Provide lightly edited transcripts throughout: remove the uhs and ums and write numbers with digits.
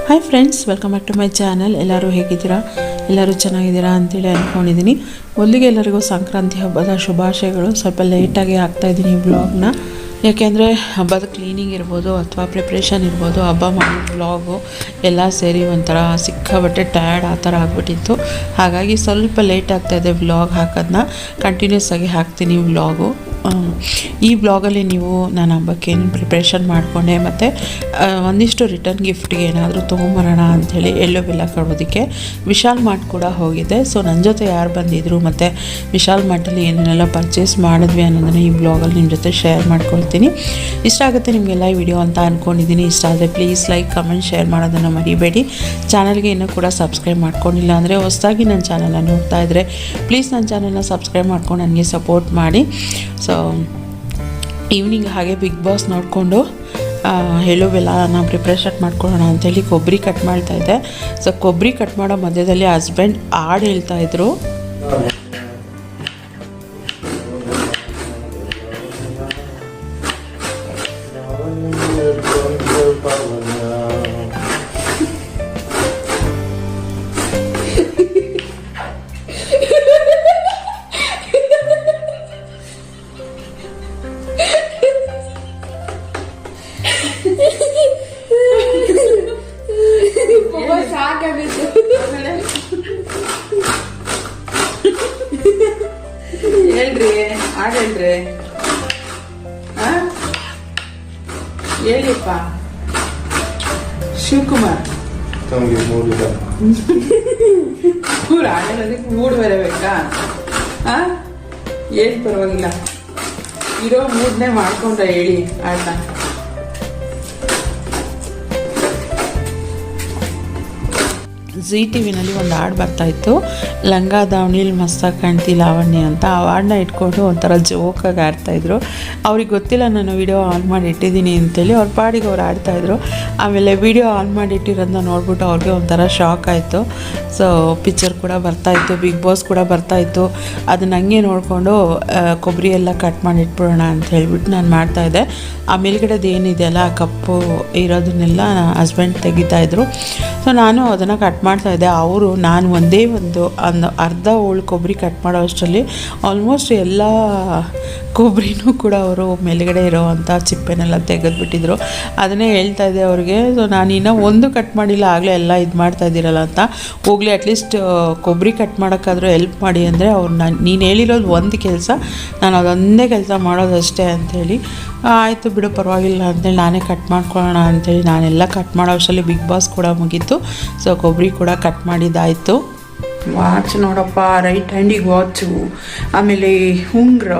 Hi friends, welcome back to my channel. ಎಲ್ಲರೂ ಹೇಗಿದ್ದೀರಾ? ಎಲ್ಲರೂ ಚೆನ್ನಾಗಿದ್ದೀರಾ ಅಂತೇಳಿ ಅಂದ್ಕೊಂಡಿದ್ದೀನಿ. ಮೊದಲಿಗೆ ಎಲ್ಲರಿಗೂ ಸಂಕ್ರಾಂತಿ ಹಬ್ಬದ ಶುಭಾಶಯಗಳು. ಸ್ವಲ್ಪ ಲೇಟಾಗಿ ಹಾಕ್ತಾಯಿದ್ದೀನಿ ಈ ಬ್ಲಾಗ್ನ, ಯಾಕೆಂದರೆ ಹಬ್ಬದ ಕ್ಲೀನಿಂಗ್ ಇರ್ಬೋದು ಅಥವಾ ಪ್ರಿಪ್ರೇಷನ್ ಇರ್ಬೋದು, ಹಬ್ಬ ಮಾಡೋ ಬ್ಲಾಗು ಎಲ್ಲ ಸೇರಿ ಒಂಥರ ಸಿಕ್ಕಾಬಟ್ಟೆ ಟಯರ್ಡ್ ಆ ಥರ ಆಗಿಬಿಟ್ಟಿತ್ತು. ಹಾಗಾಗಿ ಸ್ವಲ್ಪ ಲೇಟ್ ಆಗ್ತಾಯಿದೆ ಬ್ಲಾಗ್ ಹಾಕೋದನ್ನ. ಕಂಟಿನ್ಯೂಸ್ ಆಗಿ ಹಾಕ್ತೀನಿ ಬ್ಲಾಗು. ಈ ಬ್ಲಾಗಲ್ಲಿ ನೀವು ನಾನು ಹಬ್ಬಕ್ಕೆ ಏನು ಪ್ರಿಪ್ರೇಷನ್ ಮಾಡಿಕೊಂಡೆ ಮತ್ತು ಒಂದಿಷ್ಟು ರಿಟರ್ನ್ ಗಿಫ್ಟ್ಗೆ ಏನಾದರೂ ತೊಗೊಂಬರೋಣ ಅಂಥೇಳಿ ಎಳ್ಳು ಬೆಲ್ಲ ಕೊಡೋದಕ್ಕೆ ವಿಶಾಲ್ ಮಾರ್ಟ್ ಕೂಡ ಹೋಗಿದೆ. ಸೊ ನನ್ನ ಜೊತೆ ಯಾರು ಬಂದಿದ್ದರು ಮತ್ತು ವಿಶಾಲ್ ಮಾರ್ಟಲ್ಲಿ ಏನೇನೆಲ್ಲ ಪರ್ಚೇಸ್ ಮಾಡಿದ್ವಿ ಅನ್ನೋದನ್ನು ಈ ಬ್ಲಾಗಲ್ಲಿ ನಿಮ್ಮ ಜೊತೆ ಶೇರ್ ಮಾಡ್ಕೊಳ್ತೀನಿ. ಇಷ್ಟ ಆಗುತ್ತೆ ನಿಮಗೆಲ್ಲ ಈ ವಿಡಿಯೋ ಅಂತ ಅಂದ್ಕೊಂಡಿದ್ದೀನಿ. ಇಷ್ಟ ಆದರೆ ಪ್ಲೀಸ್ ಲೈಕ್, ಕಮೆಂಟ್, ಶೇರ್ ಮಾಡೋದನ್ನು ಮರಿಬೇಡಿ. ಚಾನಲ್ಗೆ ಇನ್ನೂ ಕೂಡ ಸಬ್ಸ್ಕ್ರೈಬ್ ಮಾಡ್ಕೊಂಡಿಲ್ಲ ಅಂದರೆ ಹೊಸದಾಗಿ ನನ್ನ ಚಾನಲನ್ನು ನೋಡ್ತಾ ಇದ್ದರೆ ಪ್ಲೀಸ್ ನನ್ನ ಚಾನಲ್ನ ಸಬ್ಸ್ಕ್ರೈಬ್ ಮಾಡ್ಕೊಂಡು ನನಗೆ ಸಪೋರ್ಟ್ ಮಾಡಿ. ಸೊ ಈವ್ನಿಂಗ್ ಹಾಗೆ ಬಿಗ್ ಬಾಸ್ ನೋಡಿಕೊಂಡು ಎಳ್ಳು ಬೆಲ್ಲನ ಪ್ರಿಪ್ರೇಷನ್ ಮಾಡ್ಕೊಳ್ಳೋಣ ಅಂಥೇಳಿ ಕೊಬ್ಬರಿ ಕಟ್ ಮಾಡ್ತಾಯಿದ್ದೆ. ಸೊ ಕೊಬ್ಬರಿ ಕಟ್ ಮಾಡೋ ಮಧ್ಯದಲ್ಲಿ ಹಸ್ಬೆಂಡ್ ಹಾಡು ಹೇಳ್ತಾಯಿದ್ರು. ಹೇಳ್ರಿ, ಹಾಡು ಹೇಳ್ರಿ, ಹೇಳಿಪ್ಪ ಶಿವಕುಮಾರ್. ಮೂರು ಹಾಡೋದಕ್ಕೆ ಮೂಡ್ ಬರಬೇಕಾ? ಹೇಳಿ, ಪರವಾಗಿಲ್ಲ, ಇರೋ ಮೂಡ್ನೇ ಮಾಡ್ಕೊಂಡ್ರೆ ಹೇಳಿ ಆಯ್ತಾ. ಜಿ ಟಿ ವಿನಲ್ಲಿ ಒಂದು ಹಾಡು ಬರ್ತಾಯಿತ್ತು, ಲಂಗ ದಾವಣಿಲಿ ಮಸ್ತಾಗಿ ಕಾಣ್ತಿ ಲಾವಣ್ಯ ಅಂತ. ಆ ಹಾಡನ್ನ ಇಟ್ಕೊಂಡು ಒಂಥರ ಜೋಕಾಗಿ ಆಡ್ತಾಯಿದ್ರು. ಅವ್ರಿಗೆ ಗೊತ್ತಿಲ್ಲ ನಾನು ವೀಡಿಯೋ ಆನ್ ಮಾಡಿ ಇಟ್ಟಿದ್ದೀನಿ ಅಂತೇಳಿ ಅವ್ರ ಪಾಡಿಗೆ ಅವ್ರು ಆಡ್ತಾಯಿದ್ರು. ಆಮೇಲೆ ವೀಡಿಯೋ ಆನ್ ಮಾಡಿ ಇಟ್ಟಿರೋದನ್ನ ನೋಡ್ಬಿಟ್ಟು ಅವ್ರಿಗೆ ಒಂಥರ ಶಾಕ್ ಆಯಿತು. ಸೊ ಪಿಕ್ಚರ್ ಕೂಡ ಬರ್ತಾಯಿತ್ತು, ಬಿಗ್ ಬಾಸ್ ಕೂಡ ಬರ್ತಾಯಿತ್ತು. ಅದನ್ನ ಹಂಗೆ ನೋಡಿಕೊಂಡು ಕೊಬ್ಬರಿ ಎಲ್ಲ ಕಟ್ ಮಾಡಿ ಇಟ್ಬಿಡೋಣ ಅಂತ ಹೇಳ್ಬಿಟ್ಟು ನಾನು ಮಾಡ್ತಾಯಿದ್ದೆ. ಆ ಮೇಲ್ಗಡೆದು ಏನಿದೆಯಲ್ಲ ಕಪ್ಪು ಇರೋದನ್ನೆಲ್ಲ ಹಸ್ಬೆಂಡ್ ತೆಗಿತಾಯಿದ್ರು. ಸೊ ನಾನು ಅದನ್ನು ಕಟ್ ಮಾಡ್ತಾಯಿದ್ದೆ. ಅವರು ನಾನು ಒಂದೇ ಒಂದು ಅರ್ಧ ಹೋಳು ಕೊಬ್ಬರಿ ಕಟ್ ಮಾಡೋ ಅಷ್ಟರಲ್ಲಿ ಆಲ್ಮೋಸ್ಟ್ ಎಲ್ಲ ಕೊಬ್ಬರಿನೂ ಕೂಡ ಅವರು ಮೇಲ್ಗಡೆ ಇರೋವಂಥ ಚಿಪ್ಪೆನೆಲ್ಲ ತೆಗೆದುಬಿಟ್ಟಿದ್ರು. ಅದನ್ನೇ ಹೇಳ್ತಾಯಿದ್ದೆ ಅವ್ರಿಗೆ. ಸೊ ನಾನು ಇನ್ನೂ ಒಂದು ಕಟ್ ಮಾಡಿಲ್ಲ, ಆಗಲೇ ಎಲ್ಲ ಇದು ಮಾಡ್ತಾಯಿದ್ದೀರಲ್ಲ ಅಂತ. ಹೋಗಲಿ, ಅಟ್ಲೀಸ್ಟ್ ಕೊಬ್ಬರಿ ಕಟ್ ಮಾಡೋಕ್ಕಾದರೂ ಹೆಲ್ಪ್ ಮಾಡಿ ಅಂದರೆ ಅವ್ರು ನೀನು ಹೇಳಿರೋದು ಒಂದು ಕೆಲಸ, ನಾನು ಅದೊಂದೇ ಕೆಲಸ ಮಾಡೋದಷ್ಟೇ ಅಂಥೇಳಿ. ಆಯಿತು ಬಿಡು ಪರವಾಗಿಲ್ಲ ಅಂತೇಳಿ ನಾನೇ ಕಟ್ ಮಾಡ್ಕೊಳ್ಳೋಣ ಅಂಥೇಳಿ ನಾನೆಲ್ಲ ಕಟ್ ಮಾಡೋ ಅಷ್ಟರಲ್ಲಿ ಬಿಗ್ ಬಾಸ್ ಕೂಡ ಮುಗೀತು. ಸೊ ಕೊಬ್ಬರಿ ಕೂಡ ಕಟ್ ಮಾಡಿದ್ದಾಯಿತು. ವಾಚ್ ನೋಡಪ್ಪ, ರೈಟ್ ಹ್ಯಾಂಡಿಗೆ ವಾಚು, ಆಮೇಲೆ ಉಂಗ್ರ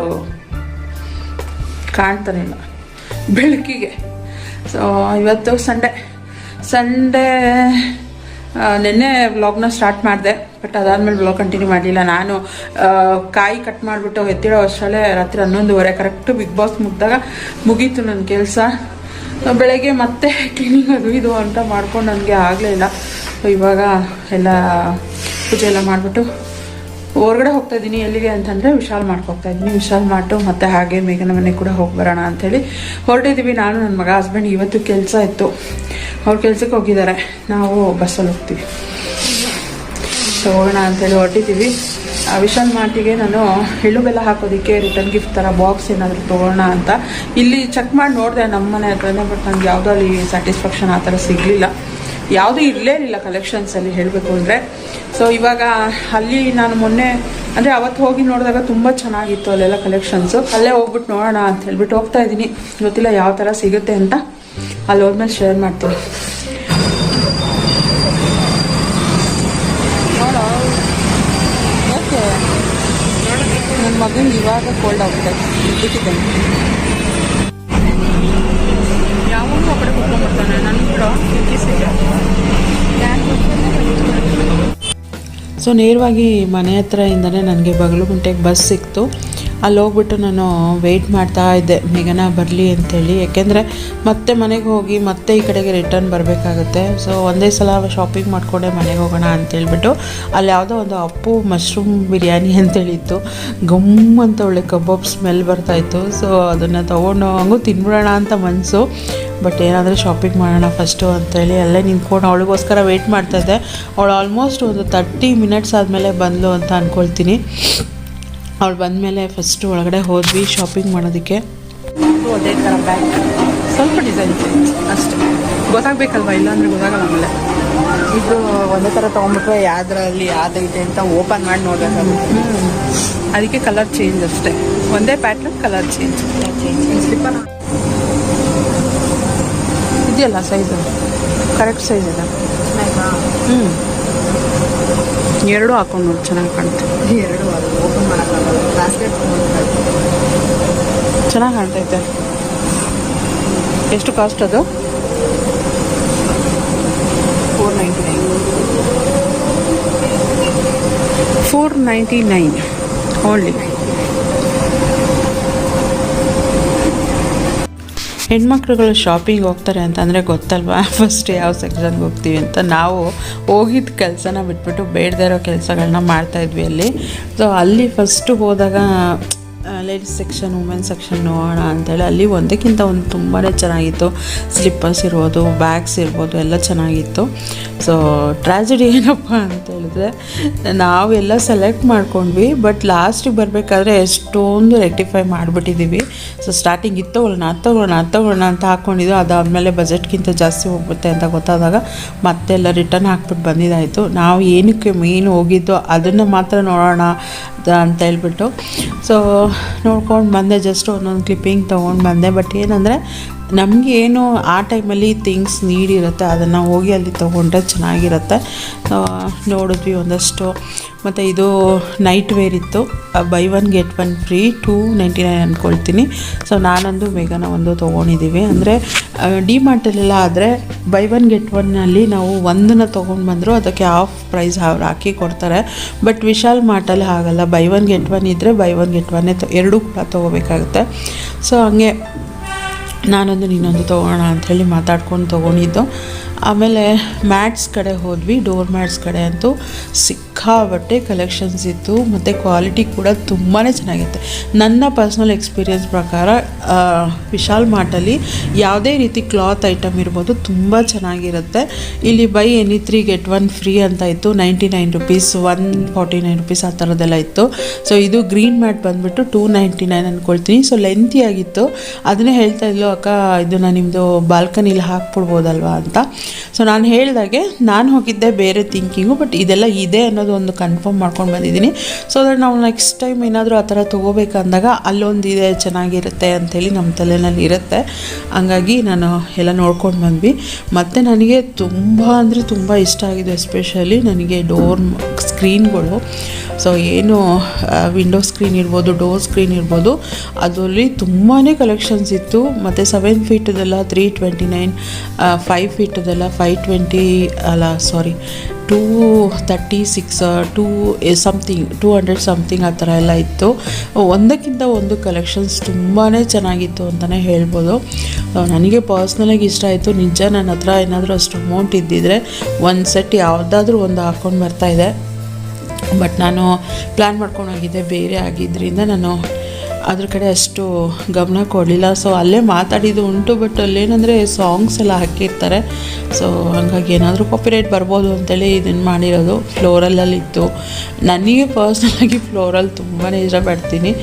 ಕಾಣ್ತಾನೆ ಇಲ್ಲ ಬೆಳಕಿಗೆ. ಸೊ ಇವತ್ತು ಸಂಡೇ ನಿನ್ನೆ ವ್ಲಾಗ್ನ ಸ್ಟಾರ್ಟ್ ಮಾಡಿದೆ, ಬಟ್ ಅದಾದಮೇಲೆ ವ್ಲಾಗ್ ಕಂಟಿನ್ಯೂ ಮಾಡಲಿಲ್ಲ. ನಾನು ಕಾಯಿ ಕಟ್ ಮಾಡಿಬಿಟ್ಟು ಎತ್ತಿಡೋ ಅಷ್ಟರಲ್ಲೇ ರಾತ್ರಿ 11:30 ಕರೆಕ್ಟು ಬಿಗ್ ಬಾಸ್ ಮುಗಿದಾಗ ಮುಗೀತು ನನ್ನ ಕೆಲಸ. ಬೆಳಗ್ಗೆ ಮತ್ತೆ ಕ್ಲೀನಿಂಗ್ ಅದು ಇದು ಅಂತ ಮಾಡ್ಕೊಂಡು ನನಗೆ ಆಗಲೇ ಇಲ್ಲ. ಇವಾಗ ಎಲ್ಲ ಪೂಜೆ ಎಲ್ಲ ಮಾಡಿಬಿಟ್ಟು ಹೊರಗಡೆ ಹೋಗ್ತಾಯಿದ್ದೀನಿ. ಎಲ್ಲಿಗೆ ಅಂತಂದರೆ ವಿಶಾಲ್ ಮಾರ್ಟ್ಗೆ ಹೋಗ್ತಾಯಿದ್ದೀನಿ. ವಿಶಾಲ್ ಮಾರ್ಟು ಮತ್ತು ಹಾಗೆ ಮೇಘನ ಮನೆ ಕೂಡ ಹೋಗಿ ಬರೋಣ ಅಂಥೇಳಿ ಹೊರಟಿದ್ದೀವಿ. ನಾನು ನನ್ನ ಮಗ, ಹಸ್ಬೆಂಡ್ ಇವತ್ತು ಕೆಲಸ ಇತ್ತು, ಅವ್ರ ಕೆಲಸಕ್ಕೆ ಹೋಗಿದ್ದಾರೆ. ನಾವು ಬಸ್ಸಲ್ಲಿ ಹೋಗ್ತೀವಿ. ಸೊ ಹೋಗೋಣ ಅಂಥೇಳಿ ಹೊರಟಿದ್ದೀವಿ. ವಿಶಾಲ್ ಮಾರ್ಟಿಗೆ ನಾನು ಎಳ್ಳು ಬೆಲ್ಲ ಹಾಕೋದಕ್ಕೆ ರಿಟರ್ನ್ ಗಿಫ್ಟ್ ಥರ ಬಾಕ್ಸ್ ಏನಾದರೂ ತೊಗೊಳ್ಳೋಣ ಅಂತ ಇಲ್ಲಿ ಚೆಕ್ ಮಾಡಿ ನೋಡಿದೆ ನಮ್ಮ ಮನೆ ಹತ್ರನೇ. ಬಟ್ ನನಗೆ ಯಾವುದೋ ಅಲ್ಲಿ ಸ್ಯಾಟಿಸ್ಫ್ಯಾಕ್ಷನ್ ಆ ಥರ ಸಿಗಲಿಲ್ಲ, ಯಾವುದೂ ಇರಲೇ ಇಲ್ಲ ಕಲೆಕ್ಷನ್ಸಲ್ಲಿ ಹೇಳಬೇಕು ಅಂದರೆ. ಸೊ ಇವಾಗ ಅಲ್ಲಿ ನಾನು ಮೊನ್ನೆ ಅಂದರೆ ಅವತ್ತು ಹೋಗಿ ನೋಡಿದಾಗ ತುಂಬ ಚೆನ್ನಾಗಿತ್ತು ಅಲ್ಲೆಲ್ಲ ಕಲೆಕ್ಷನ್ಸು. ಅಲ್ಲೇ ಹೋಗ್ಬಿಟ್ಟು ನೋಡೋಣ ಅಂತ ಹೇಳ್ಬಿಟ್ಟು ಹೋಗ್ತಾ ಇದ್ದೀನಿ. ಗೊತ್ತಿಲ್ಲ ಯಾವ ಥರ ಸಿಗುತ್ತೆ ಅಂತ, ಅಲ್ಲಿ ಹೋದ್ಮೇಲೆ ಶೇರ್ ಮಾಡ್ತೀನಿ. ಓಕೆ, ನನ್ನ ಮಗನಿಗೆ ಇವಾಗ ಕೋಲ್ಡ್ ಆಗುತ್ತೆ, ಇಟ್ಟಿದ್ದೇನೆ. ಯಾವಾಗ ಆ ಕಡೆ ಕುತ್ಕೊಂಡ್ಬಿಡ್ತಾನೆ ನನ್ನ ಕೂಡ. ಸೊ ನೇರವಾಗಿ ಮನೆ ಹತ್ರದಿಂದನೇ ನನಗೆ ಬಗಲುಗುಂಟೆಗೆ ಬಸ್ ಸಿಕ್ತು. ಅಲ್ಲಿ ಹೋಗ್ಬಿಟ್ಟು ನಾನು ವೆಯ್ಟ್ ಮಾಡ್ತಾ ಇದ್ದೆ ಮೇಘನಾ ಬರಲಿ ಅಂತೇಳಿ. ಯಾಕೆಂದರೆ ಮತ್ತೆ ಮನೆಗೆ ಹೋಗಿ ಮತ್ತೆ ಈ ಕಡೆಗೆ ರಿಟರ್ನ್ ಬರಬೇಕಾಗುತ್ತೆ. ಸೊ ಒಂದೇ ಸಲ ಶಾಪಿಂಗ್ ಮಾಡಿಕೊಂಡೆ ಮನೆಗೆ ಹೋಗೋಣ ಅಂತೇಳ್ಬಿಟ್ಟು ಅಲ್ಲಿ ಯಾವುದೋ ಒಂದು ಅಪ್ಪು ಮಶ್ರೂಮ್ ಬಿರಿಯಾನಿ ಅಂತೇಳಿತ್ತು. ಗಮ್ ಅಂತ ಒಳ್ಳೆ ಕಬಾಬ್ ಸ್ಮೆಲ್ ಬರ್ತಾಯಿತ್ತು. ಸೊ ಅದನ್ನು ತೊಗೊಂಡು ಹಂಗೂ ತಿನ್ಬಿಡೋಣ ಅಂತ ಮನಸ್ಸು. ಬಟ್ ಏನಾದರೂ ಶಾಪಿಂಗ್ ಮಾಡೋಣ ಫಸ್ಟು ಅಂತೇಳಿ ಅಲ್ಲೇ ನಿಂತ್ಕೊಂಡು ಅವಳಿಗೋಸ್ಕರ ವೆಯ್ಟ್ ಮಾಡ್ತಾಯಿದ್ದೆ. ಅವಳು ಆಲ್ಮೋಸ್ಟ್ ಒಂದು 30 ಮಿನಿಟ್ಸ್ ಆದಮೇಲೆ ಬಂದಳು ಅಂತ ಅಂದ್ಕೊಳ್ತೀನಿ. ಅವಳು ಬಂದಮೇಲೆ ಫಸ್ಟು ಒಳಗಡೆ ಹೋದ್ವಿ ಶಾಪಿಂಗ್ ಮಾಡೋದಕ್ಕೆ. ಅದೇ ಥರ ಬ್ಯಾಗ್ ಸ್ವಲ್ಪ ಡಿಸೈನ್ ಚೇಂಜ್ ಅಷ್ಟೇ, ಗೊತ್ತಾಗಬೇಕಲ್ವ, ಇಲ್ಲಾಂದರೆ ಗೊತ್ತಾಗಲ್ಲ. ಆಮೇಲೆ ಇದು ಒಂದೇ ಥರ ತೊಗೊಂಡ್ಬಿಟ್ರೆ ಯಾವುದ್ರಲ್ಲಿ ಯಾವುದೈತೆ ಅಂತ ಓಪನ್ ಮಾಡಿ ನೋಡಬೇಕಾಗುತ್ತೆ. ಅದಕ್ಕೆ ಕಲರ್ ಚೇಂಜ್ ಅಷ್ಟೇ, ಒಂದೇ ಪ್ಯಾಟ್ರನ್ ಕಲರ್ ಚೇಂಜ್. ಸ್ಲಿಪ್ಪರ್ ಇದೆಯಲ್ಲ ಸೈಜು ಕರೆಕ್ಟ್ ಸೈಜ್ ಇದೆ. ಎರಡೂ ಹಾಕೊಂಡು ನೋಡಿ ಚೆನ್ನಾಗಿ ಕಾಣುತ್ತೆ. ಎರಡು ಓಪನ್ ಮಾಡೋಕ್ಕಾಗಲ್ಲ, ಬ್ಯಾಸ್ಕೆಟ್ ಚೆನ್ನಾಗಿ ಕಾಣ್ತೈತೆ. ಎಷ್ಟು ಕಾಸ್ಟ್ ಅದು? 499 ಓನ್ಲಿ. ಹೆಣ್ಮಕ್ಳುಗಳು ಶಾಪಿಂಗ್ ಹೋಗ್ತಾರೆ ಅಂತಂದರೆ ಗೊತ್ತಲ್ವಾ ಫಸ್ಟ್ ಯಾವ ಸೆಕ್ಷನ್ಗೆ ಹೋಗ್ತೀವಿ ಅಂತ. ನಾವು ಹೋಗಿದ್ದ ಕೆಲಸನ ಬಿಟ್ಬಿಟ್ಟು ಬೇಡದೇ ಇರೋ ಕೆಲಸಗಳನ್ನ ಮಾಡ್ತಾಯಿದ್ವಿ ಅಲ್ಲಿ. ಸೊ ಅಲ್ಲಿ ಫಸ್ಟು ಹೋದಾಗ ಲೇಡೀಸ್ ಸೆಕ್ಷನ್, ವುಮೆನ್ಸ್ ಸೆಕ್ಷನ್ ನೋಡೋಣ ಅಂತೇಳಿ ಅಲ್ಲಿ ಒಂದಕ್ಕಿಂತ ಒಂದು ತುಂಬಾ ಚೆನ್ನಾಗಿತ್ತು. ಸ್ಲಿಪ್ಪರ್ಸ್ ಇರ್ಬೋದು, ಬ್ಯಾಗ್ಸ್ ಇರ್ಬೋದು, ಎಲ್ಲ ಚೆನ್ನಾಗಿತ್ತು. ಸೊ ಟ್ರ್ಯಾಜಿಡಿ ಏನಪ್ಪ ಅಂತ ಹೇಳಿದ್ರೆ ನಾವೆಲ್ಲ ಸೆಲೆಕ್ಟ್ ಮಾಡ್ಕೊಂಡ್ವಿ, ಬಟ್ ಲಾಸ್ಟಿಗೆ ಬರಬೇಕಾದ್ರೆ ಎಷ್ಟೊಂದು ರೆಕ್ಟಿಫೈ ಮಾಡಿಬಿಟ್ಟಿದ್ದೀವಿ. ಸೊ ಸ್ಟಾರ್ಟಿಂಗ್ ಇದು ತೊಗೊಳ್ಳೋಣ ಅಂತ ಹಾಕ್ಕೊಂಡಿದ್ದು. ಅದಾದಮೇಲೆ ಬಜೆಟ್ಗಿಂತ ಜಾಸ್ತಿ ಹೋಗ್ಬಿಡುತ್ತೆ ಅಂತ ಗೊತ್ತಾದಾಗ ಮತ್ತೆಲ್ಲ ರಿಟರ್ನ್ ಹಾಕ್ಬಿಟ್ಟು ಬಂದಿದ್ದಾಯಿತು. ನಾವು ಏನಕ್ಕೆ ಮೇನ್ ಹೋಗಿದ್ದೋ ಅದನ್ನು ಮಾತ್ರ ನೋಡೋಣ ಅಂತ ಹೇಳ್ಬಿಟ್ಟು ಸೊ ನೋಡ್ಕೊಂಡು ಬಂದೆ. ಜಸ್ಟ್ ಒಂದೊಂದು ಕ್ಲಿಪ್ಪಿಂಗ್ ತೊಗೊಂಡು ಬಂದೆ. ಬಟ್ ಏನಂದರೆ ನಮಗೇನು ಆ ಟೈಮಲ್ಲಿ ಥಿಂಗ್ಸ್ ನೀಡಿರುತ್ತೆ ಅದನ್ನು ಹೋಗಿ ಅಲ್ಲಿ ತೊಗೊಂಡ್ರೆ ಚೆನ್ನಾಗಿರುತ್ತೆ. ನೋಡಿದ್ವಿ ಒಂದಷ್ಟು. ಮತ್ತು ಇದು ನೈಟ್ ವೇರ್ ಇತ್ತು, ಬೈ 1 get 1 ಫ್ರೀ, 299 ಅಂದ್ಕೊಳ್ತೀನಿ. ಸೊ ನಾನೊಂದು ಮೇಘನ ಒಂದು ತೊಗೊಂಡಿದ್ದೀವಿ. ಅಂದರೆ ಡಿಮಾರ್ಟಲ್ಲೆಲ್ಲ ಆದರೆ ಬೈ 1 get 1ನಲ್ಲಿ ನಾವು ಒಂದನ್ನು ತೊಗೊಂಡು ಬಂದರೂ ಅದಕ್ಕೆ ಹಾಫ್ ಪ್ರೈಸ್ ಅವ್ರು ಹಾಕಿ ಕೊಡ್ತಾರೆ. ಬಟ್ ವಿಶಾಲ್ ಮಾರ್ಟಲ್ಲಿ ಹಾಗಲ್ಲ, ಬೈ 1 get 1 ಇದ್ದರೆ ಬೈ 1 get 1 ಎರಡೂ ಕೂಡ ತೊಗೋಬೇಕಾಗುತ್ತೆ. ಸೊ ಹಂಗೆ ನಾನೊಂದು ನೀನೊಂದು ತೊಗೋಣ ಅಂಥೇಳಿ ಮಾತಾಡ್ಕೊಂಡು ತೊಗೊಂಡಿದ್ದು. ಆಮೇಲೆ ಮ್ಯಾಟ್ಸ್ ಕಡೆ ಹೋದ್ವಿ. ಡೋರ್ ಮ್ಯಾಟ್ಸ್ ಕಡೆ ಅಂತೂ ಸಿಕ್ಕಾಬಟ್ಟೆ ಕಲೆಕ್ಷನ್ಸ್ ಇತ್ತು ಮತ್ತು ಕ್ವಾಲಿಟಿ ಕೂಡ ತುಂಬಾ ಚೆನ್ನಾಗಿತ್ತು. ನನ್ನ ಪರ್ಸ್ನಲ್ ಎಕ್ಸ್ಪೀರಿಯನ್ಸ್ ಪ್ರಕಾರ ವಿಶಾಲ್ ಮಾರ್ಟಲ್ಲಿ ಯಾವುದೇ ರೀತಿ ಕ್ಲಾತ್ ಐಟಮ್ ಇರ್ಬೋದು ತುಂಬ ಚೆನ್ನಾಗಿರುತ್ತೆ. ಇಲ್ಲಿ ಬೈ ಎನಿ 3 get 1 ಫ್ರೀ ಅಂತ ಇತ್ತು. 99 rupees, 149 rupees ಆ ಥರದ್ದೆಲ್ಲ ಇತ್ತು. ಸೊ ಇದು ಗ್ರೀನ್ ಮ್ಯಾಟ್ ಬಂದುಬಿಟ್ಟು 299 ಅಂದ್ಕೊಳ್ತೀನಿ. ಸೊ ಲೆಂತಿಯಾಗಿತ್ತು. ಅದನ್ನೇ ಹೇಳ್ತಾ ಇದ್ಲು, ಅಕ್ಕ ಇದನ್ನು ನಿಮ್ಮದು ಬಾಲ್ಕನಿಲಿ ಹಾಕ್ಬಿಡ್ಬೋದಲ್ವಾ ಅಂತ. ಸೊ ನಾನು ಹೇಳಿದಾಗೆ ನಾನು ಹೋಗಿದ್ದೆ ಬೇರೆ ಥಿಂಕಿಂಗು, ಬಟ್ ಇದೆಲ್ಲ ಇದೆ ಅನ್ನೋದು ಒಂದು ಕನ್ಫರ್ಮ್ ಮಾಡ್ಕೊಂಡು ಬಂದಿದ್ದೀನಿ. ಸೊ ದಟ್ ನಾವು ನೆಕ್ಸ್ಟ್ ಟೈಮ್ ಏನಾದರೂ ಆ ಥರ ತೊಗೋಬೇಕಂದಾಗ ಅಲ್ಲೊಂದು ಇದೆ ಚೆನ್ನಾಗಿರುತ್ತೆ ಅಂಥೇಳಿ ನಮ್ಮ ತಲೆಯಲ್ಲಿ ಇರುತ್ತೆ. ಹಂಗಾಗಿ ನಾನು ಎಲ್ಲ ನೋಡ್ಕೊಂಡು ಬಂದ್ವಿ. ಮತ್ತು ನನಗೆ ತುಂಬ ಅಂದರೆ ತುಂಬ ಇಷ್ಟ ಆಗಿದೆ. ಎಸ್ಪೆಷಲಿ ನನಗೆ ಡೋರ್ ಸ್ಕ್ರೀನ್ಗಳು. ಸೊ ಏನು ವಿಂಡೋ ಸ್ಕ್ರೀನ್ ಇರ್ಬೋದು, ಡೋರ್ ಸ್ಕ್ರೀನ್ ಇರ್ಬೋದು, ಅದರಲ್ಲಿ ತುಂಬಾ ಕಲೆಕ್ಷನ್ಸ್ ಇತ್ತು. ಮತ್ತು 7 feetದೆಲ್ಲ 329, 5 feetದೆಲ್ಲ 520 ಅಲ್ಲ ಸಾರಿ 236, 200 ಸಮಥಿಂಗ್ ಆ ಥರ ಎಲ್ಲ ಇತ್ತು. ಒಂದಕ್ಕಿಂತ ಒಂದು ಕಲೆಕ್ಷನ್ಸ್ ತುಂಬಾ ಚೆನ್ನಾಗಿತ್ತು ಅಂತಲೇ ಹೇಳ್ಬೋದು. ನನಗೆ ಪರ್ಸ್ನಲಾಗಿ ಇಷ್ಟ ಆಯಿತು. ನಿಜ ನನ್ನ ಹತ್ರ ಏನಾದರೂ ಅಷ್ಟು ಅಮೌಂಟ್ ಇದ್ದಿದ್ರೆ ಒಂದು ಸೆಟ್ ಯಾವುದಾದ್ರೂ ಒಂದು ಹಾಕ್ಕೊಂಡು ಬರ್ತಾಯಿದ್ದೆ. ಬಟ್ ನಾನು ಪ್ಲ್ಯಾನ್ ಮಾಡ್ಕೊಂಡು ಹೋಗಿದ್ದೆ ಬೇರೆ ಆಗಿದ್ದರಿಂದ ನಾನು ಅದ್ರ ಕಡೆ ಅಷ್ಟು ಗಮನ ಕೊಡಲಿಲ್ಲ. ಸೊ ಅಲ್ಲೇ ಮಾತಾಡಿದ್ದು ಉಂಟು, ಬಟ್ ಅಲ್ಲೇನೆಂದರೆ ಸಾಂಗ್ಸ್ ಎಲ್ಲ ಹಾಕಿರ್ತಾರೆ. ಸೊ ಹಂಗಾಗಿ ಏನಾದರೂ ಕಾಪಿರೈಟ್ ಬರ್ಬೋದು ಅಂತೇಳಿ ಇದನ್ನು ಮಾಡಿರೋದು. ಫ್ಲೋರಲ್ಲಲ್ಲಿತ್ತು. ನನಗೆ ಪರ್ಸ್ನಲಾಗಿ ಫ್ಲೋರಲ್ ತುಂಬಾ ಇಷ್ಟಪಡ್ತೀನಿ.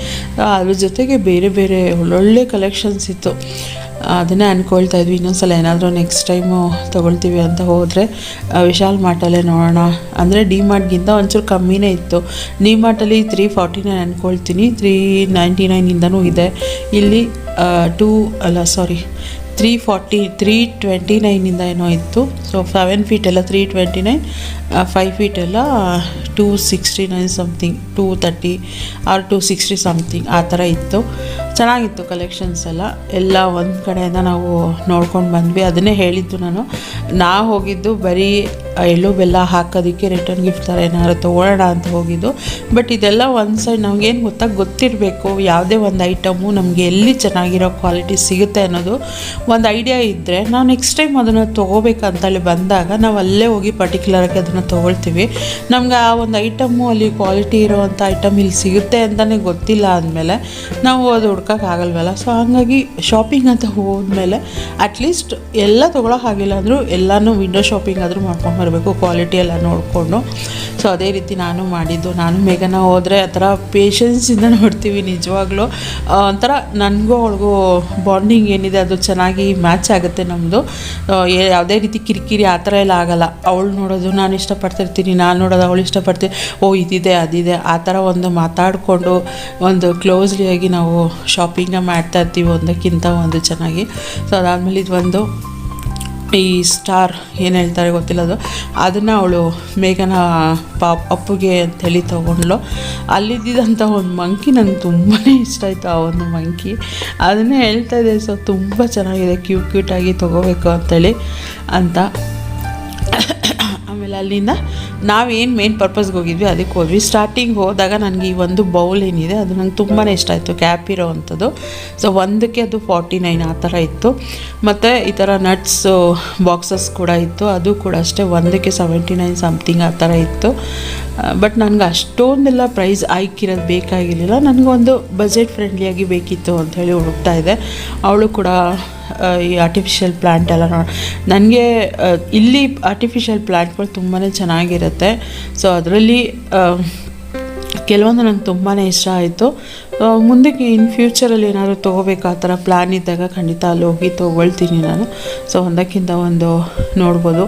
ಅದ್ರ ಜೊತೆಗೆ ಬೇರೆ ಬೇರೆ ಒಳ್ಳೊಳ್ಳೆ ಕಲೆಕ್ಷನ್ಸ್ ಇತ್ತು. ಅದನ್ನೇ ಅಂದ್ಕೊಳ್ತಾ ಇದ್ವಿ, ಇನ್ನೊಂದ್ಸಲ ಏನಾದರೂ ನೆಕ್ಸ್ಟ್ ಟೈಮು ತೊಗೊಳ್ತೀವಿ ಅಂತ ಹೋದರೆ ವಿಶಾಲ್ ಮಾರ್ಟಲ್ಲೇ ನೋಡೋಣ. ಅಂದರೆ ಡಿ ಮಾರ್ಟ್ಗಿಂತ ಒಂಚೂರು ಕಮ್ಮಿನೇ ಇತ್ತು. ಡಿ ಮಾರ್ಟಲ್ಲಿ 349 ಅಂದ್ಕೊಳ್ತೀನಿ, 399ಇಂದನೂ ಇದೆ. ಇಲ್ಲಿ 329ಇಂದ ಏನೋ ಇತ್ತು. ಸೊ 7 feet ಎಲ್ಲ 329, 5 feet ಎಲ್ಲ 269 ಸಮಥಿಂಗ್, 230 ಆರ್ 260 ಸಮಥಿಂಗ್ ಆ ಥರ ಇತ್ತು. ಚೆನ್ನಾಗಿತ್ತು ಕಲೆಕ್ಷನ್ಸ್ ಎಲ್ಲ ಒಂದು ಕಡೆಯಿಂದ ನಾವು ನೋಡ್ಕೊಂಡು ಬಂದ್ವಿ. ಅದನ್ನೇ ಹೇಳಿದ್ದು ನಾನು ಹೋಗಿದ್ದು ಬರೀ ಎಳ್ಳು ಬೆಲ್ಲ ಹಾಕೋದಕ್ಕೆ ರಿಟರ್ನ್ ಗಿಫ್ಟ್ ಥರ ಏನಾದ್ರು ತೊಗೊಳ್ಳೋಣ ಅಂತ ಹೋಗಿದ್ದು. ಬಟ್ ಇದೆಲ್ಲ ಒಂದು ಸೈಡ್ ನಮಗೇನು ಗೊತ್ತಿರಬೇಕು, ಯಾವುದೇ ಒಂದು ಐಟಮು ನಮಗೆ ಎಲ್ಲಿ ಚೆನ್ನಾಗಿರೋ ಕ್ವಾಲಿಟಿ ಸಿಗುತ್ತೆ ಅನ್ನೋದು ಒಂದು ಐಡಿಯಾ ಇದ್ದರೆ ನಾವು ನೆಕ್ಸ್ಟ್ ಟೈಮ್ ಅದನ್ನು ತೊಗೋಬೇಕಂತೇಳಿ ಬಂದಾಗ ನಾವು ಅಲ್ಲೇ ಹೋಗಿ ಪರ್ಟಿಕ್ಯುಲರಾಗಿ ಅದನ್ನು ತೊಗೊಳ್ತೀವಿ. ನಮ್ಗೆ ಆ ಒಂದು ಐಟಮು ಅಲ್ಲಿ ಕ್ವಾಲಿಟಿ ಇರೋವಂಥ ಐಟಮ್ ಇಲ್ಲಿ ಸಿಗುತ್ತೆ ಅಂತಲೇ ಗೊತ್ತಿಲ್ಲ ಅಂದಮೇಲೆ ನಾವು ಅದು ಹುಡ್ಕೋಕ್ಕಾಗಲ್ವಲ್ಲ. ಸೊ ಹಾಗಾಗಿ ಶಾಪಿಂಗ್ ಅಂತ ಹೋದ್ಮೇಲೆ ಅಟ್ಲೀಸ್ಟ್ ಎಲ್ಲ ತೊಗೊಳೋ ಹಾಗಿಲ್ಲ ಅಂದರೂ ಎಲ್ಲನೂ ವಿಂಡೋ ಶಾಪಿಂಗ್ ಆದರೂ ಮಾಡ್ಕೊಂಬರ್ಬೇಕು, ಕ್ವಾಲಿಟಿ ಎಲ್ಲ ನೋಡಿಕೊಂಡು. ಸೊ ಅದೇ ರೀತಿ ನಾನು ಮಾಡಿದ್ದು. ನಾನು ಮೇಘನ ಹೋದರೆ ಆ ಥರ ಪೇಷನ್ಸಿಂದ ನೋಡ್ತೀವಿ. ನಿಜವಾಗ್ಲೂ ಒಂಥರ ನನಗೂ ಅವಳಿಗೂ ಬಾಂಡಿಂಗ್ ಏನಿದೆ ಅದು ಚೆನ್ನಾಗಿ ಮ್ಯಾಚ್ ಆಗುತ್ತೆ ನಮ್ಮದು. ಯಾವುದೇ ರೀತಿ ಕಿರಿಕಿರಿ ಆ ಥರ ಎಲ್ಲ ಆಗೋಲ್ಲ. ಅವಳು ನೋಡೋದು ನಾನು ಇಷ್ಟಪಡ್ತಿರ್ತೀನಿ, ನಾನು ನೋಡೋದು ಅವಳು ಇಷ್ಟಪಡ್ತೀನಿ, ಓ ಇದಿದೆ ಅದಿದೆ ಆ ಥರ ಒಂದು ಮಾತಾಡಿಕೊಂಡು ಒಂದು ಕ್ಲೋಸ್ಲಿಯಾಗಿ ನಾವು ಶಾಪಿಂಗ ಮಾಡ್ತಾ ಇರ್ತೀವಿ ಒಂದಕ್ಕಿಂತ ಒಂದು ಚೆನ್ನಾಗಿ. ಸೊ ಅದಾದಮೇಲೆ ಇದು ಒಂದು ಈ ಸ್ಟಾರ್ ಏನು ಹೇಳ್ತಾರೆ ಗೊತ್ತಿಲ್ಲ ಅದನ್ನು ಅವಳು ಮೇಘನ ಅಪ್ಪುಗೆ ಅಂಥೇಳಿ ತೊಗೊಂಡ್ಳು. ಅಲ್ಲಿದ್ದಂಥ ಒಂದು ಮಂಕಿ ನನಗೆ ತುಂಬಾ ಇಷ್ಟ ಆಯಿತು. ಆ ಒಂದು ಮಂಕಿ ಅದನ್ನೇ ಹೇಳ್ತಾ ಇದೆ. ಸೊ ತುಂಬ ಚೆನ್ನಾಗಿದೆ, ಕ್ಯೂಟಾಗಿ ತೊಗೋಬೇಕು ಅಂಥೇಳಿ ಅಂತ. ಆಮೇಲೆ ಅಲ್ಲಿಂದ ನಾವೇನು ಮೇನ್ ಪರ್ಪಸ್ಗೆ ಹೋಗಿದ್ವಿ ಅದಕ್ಕೆ ಹೋದ್ವಿ. ಸ್ಟಾರ್ಟಿಂಗ್ ಹೋದಾಗ ನನಗೆ ಈ ಒಂದು ಬೌಲ್ ಏನಿದೆ ಅದು ನಂಗೆ ತುಂಬಾ ಇಷ್ಟ ಆಯಿತು, ಕ್ಯಾಪ್ ಇರೋ ಅಂಥದ್ದು. ಸೊ ಒಂದಕ್ಕೆ ಅದು 49 ಆ ಥರ ಇತ್ತು. ಮತ್ತು ಈ ಥರ ನಟ್ಸು ಬಾಕ್ಸಸ್ ಕೂಡ ಇತ್ತು, ಅದು ಕೂಡ ಅಷ್ಟೇ ಒಂದಕ್ಕೆ 79 ಸಮಥಿಂಗ್ ಆ ಥರ ಇತ್ತು. ಬಟ್ ನನಗೆ ಅಷ್ಟೊಂದೆಲ್ಲ ಪ್ರೈಸ್ ಆಯ್ಕಿರೋದು ಬೇಕಾಗಿರಲಿಲ್ಲ, ನನಗೊಂದು ಬಜೆಟ್ ಫ್ರೆಂಡ್ಲಿಯಾಗಿ ಬೇಕಿತ್ತು ಅಂಥೇಳಿ ಹುಡುಕ್ತಾ ಇದೆ. ಅವಳು ಕೂಡ ಈ ಆರ್ಟಿಫಿಷಿಯಲ್ ಪ್ಲ್ಯಾಂಟ್ ಎಲ್ಲ ನನಗೆ ಇಲ್ಲಿ ಆರ್ಟಿಫಿಷಿಯಲ್ ಪ್ಲ್ಯಾಂಟ್ಗಳು ತುಂಬಾ ಚೆನ್ನಾಗಿರುತ್ತೆ. ಸೊ ಅದರಲ್ಲಿ ಕೆಲವೊಂದು ನಂಗೆ ತುಂಬಾ ಇಷ್ಟ ಆಯಿತು. ಮುಂದಕ್ಕೆ ಇನ್ ಫ್ಯೂಚರಲ್ಲಿ ಏನಾದರೂ ತೊಗೋಬೇಕು ಆ ಥರ ಪ್ಲ್ಯಾನ್ ಇದ್ದಾಗ ಖಂಡಿತ ಅಲ್ಲಿ ಹೋಗಿ ತೊಗೊಳ್ತೀನಿ ನಾನು. ಸೊ ಒಂದಕ್ಕಿಂತ ಒಂದು ನೋಡ್ಬೋದು.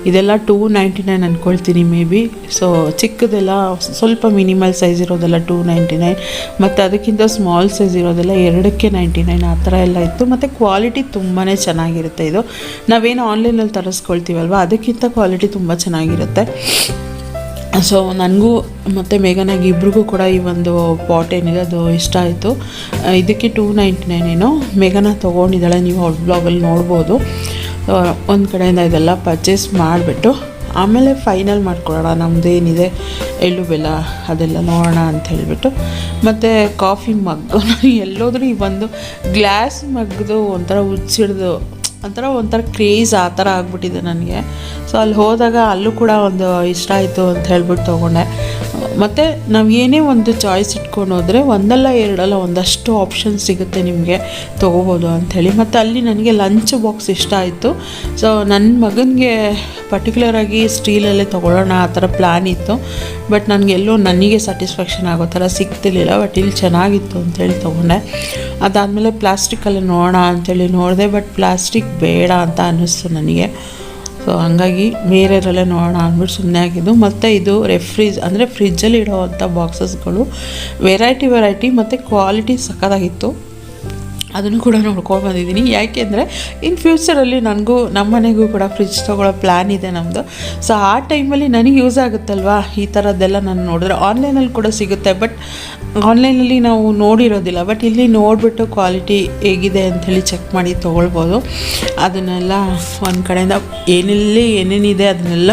ಇದೆಲ್ಲ 299 ಅಂದ್ಕೊಳ್ತೀನಿ ಮೇ ಬಿ. ಸೊ ಚಿಕ್ಕದೆಲ್ಲ ಸ್ವಲ್ಪ ಮಿನಿಮಲ್ ಸೈಜ್ ಇರೋದೆಲ್ಲ 299, ಮತ್ತು ಅದಕ್ಕಿಂತ ಸ್ಮಾಲ್ ಸೈಜ್ ಇರೋದೆಲ್ಲ 2ಕ್ಕೆ 99 ಆ ಥರ ಎಲ್ಲ ಇತ್ತು. ಮತ್ತು ಕ್ವಾಲಿಟಿ ತುಂಬಾ ಚೆನ್ನಾಗಿರುತ್ತೆ. ಇದು ನಾವೇನು ಆನ್ಲೈನಲ್ಲಿ ತರಿಸ್ಕೊಳ್ತೀವಲ್ವ ಅದಕ್ಕಿಂತ ಕ್ವಾಲಿಟಿ ತುಂಬ ಚೆನ್ನಾಗಿರುತ್ತೆ. ಸೊ ನನಗೂ ಮತ್ತು ಮೇಘನಾಗಿ ಇಬ್ರಿಗೂ ಕೂಡ ಈ ಒಂದು ಪಾಟ್ ಏನಿದೆ ಅದು ಇಷ್ಟ ಆಯಿತು. ಇದಕ್ಕೆ 299 ಏನೋ ಮೇಘನ ತೊಗೊಂಡಿದ್ದಾಳೆ, ನೀವು ಅವ್ರ ಬ್ಲಾಗಲ್ಲಿ ನೋಡ್ಬೋದು. ಒಂದು ಕಡೆಯಿಂದ ಇದೆಲ್ಲ ಪರ್ಚೇಸ್ ಮಾಡಿಬಿಟ್ಟು ಆಮೇಲೆ ಫೈನಲ್ ಮಾಡ್ಕೊಳ್ಳೋಣ ನಮ್ಮದೇನಿದೆ ಎಳ್ಳು ಬೆಲ್ಲ ಅದೆಲ್ಲ ನೋಡೋಣ ಅಂತ ಹೇಳಿಬಿಟ್ಟು. ಮತ್ತು ಕಾಫಿ ಮಗ್ಗು ನಾನು ಎಲ್ಲೋದ್ರೂ ಈ ಒಂದು ಗ್ಲಾಸ್ ಮಗ್ಗದು ಒಂಥರ ಹುಚ್ಚಿಡ್ದು ಒಂಥರ ಕ್ರೇಜ್ ಆ ಥರ ಆಗ್ಬಿಟ್ಟಿದೆ ನನಗೆ. ಸೊ ಅಲ್ಲಿ ಹೋದಾಗ ಅಲ್ಲೂ ಕೂಡ ಒಂದು ಇಷ್ಟ ಆಯಿತು ಅಂತ ಹೇಳ್ಬಿಟ್ಟು ತೊಗೊಂಡೆ. ಮತ್ತು ನಾವು ಏನೇ ಒಂದು ಚಾಯ್ಸ್ ಇಟ್ಕೊಂಡು ಹೋದರೆ ಒಂದಲ್ಲ ಎರಡಲ್ಲ ಒಂದಷ್ಟು ಆಪ್ಷನ್ ಸಿಗುತ್ತೆ ನಿಮಗೆ ತೊಗೋಬೋದು ಅಂಥೇಳಿ. ಮತ್ತು ಅಲ್ಲಿ ನನಗೆ ಲಂಚ್ ಬಾಕ್ಸ್ ಇಷ್ಟ ಆಯಿತು. ಸೊ ನನ್ನ ಮಗನಿಗೆ ಪರ್ಟಿಕ್ಯುಲರಾಗಿ ಸ್ಟೀಲಲ್ಲೇ ತೊಗೊಳ್ಳೋಣ ಆ ಥರ ಪ್ಲ್ಯಾನ್ ಇತ್ತು. ಬಟ್ ನನಗೆಲ್ಲೋ ನನಗೆ ಸ್ಯಾಟಿಸ್ಫ್ಯಾಕ್ಷನ್ ಆಗೋ ಥರ ಸಿಗ್ತಿರ್ಲಿಲ್ಲ. ಬಟ್ ಇಲ್ಲಿ ಚೆನ್ನಾಗಿತ್ತು ಅಂಥೇಳಿ ತೊಗೊಂಡೆ. ಅದಾದಮೇಲೆ ಪ್ಲಾಸ್ಟಿಕಲ್ಲಿ ನೋಡೋಣ ಅಂಥೇಳಿ ನೋಡಿದೆ. ಬಟ್ ಪ್ಲಾಸ್ಟಿಕ್ ಬೇಡ ಅಂತ ಅನ್ನಿಸ್ತು ನನಗೆ. ಸೊ ಹಂಗಾಗಿ ಬೇರೆಯವರಲ್ಲೇ ನೋಡೋಣ ಅಂದ್ಬಿಟ್ಟು ಸುಮ್ಮನೆ ಆಗಿದ್ದು. ಮತ್ತು ಇದು ಅಂದರೆ ಫ್ರಿಜ್ಜಲ್ಲಿ ಇಡೋವಂಥ ಬಾಕ್ಸಸ್ಗಳು ವೆರೈಟಿ ಮತ್ತು ಕ್ವಾಲಿಟಿ ಸಕ್ಕತ್ತಾಗಿತ್ತು. ಅದನ್ನು ಕೂಡ ನೋಡ್ಕೊಂಡು ಬಂದಿದ್ದೀನಿ. ಯಾಕೆಂದರೆ ಇನ್ ಫ್ಯೂಚರಲ್ಲಿ ನನಗೂ ನಮ್ಮ ಮನೆಗೂ ಕೂಡ ಫ್ರಿಜ್ ತೊಗೊಳ್ಳೋ ಪ್ಲ್ಯಾನ್ ಇದೆ ನಮ್ಮದು. ಸೊ ಆ ಟೈಮಲ್ಲಿ ನನಗೆ ಯೂಸ್ ಆಗುತ್ತಲ್ವಾ ಈ ಥರದ್ದೆಲ್ಲ ನಾನು ನೋಡಿದ್ರೆ. ಆನ್ಲೈನಲ್ಲಿ ಕೂಡ ಸಿಗುತ್ತೆ, ಬಟ್ ಆನ್ಲೈನಲ್ಲಿ ನಾವು ನೋಡಿರೋದಿಲ್ಲ. ಬಟ್ ಇಲ್ಲಿ ನೋಡಿಬಿಟ್ಟು ಕ್ವಾಲಿಟಿ ಹೇಗಿದೆ ಅಂಥೇಳಿ ಚೆಕ್ ಮಾಡಿ ತೊಗೊಳ್ಬೋದು. ಅದನ್ನೆಲ್ಲ ಒಂದು ಕಡೆಯಿಂದ ಏನೇನಿದೆ ಅದನ್ನೆಲ್ಲ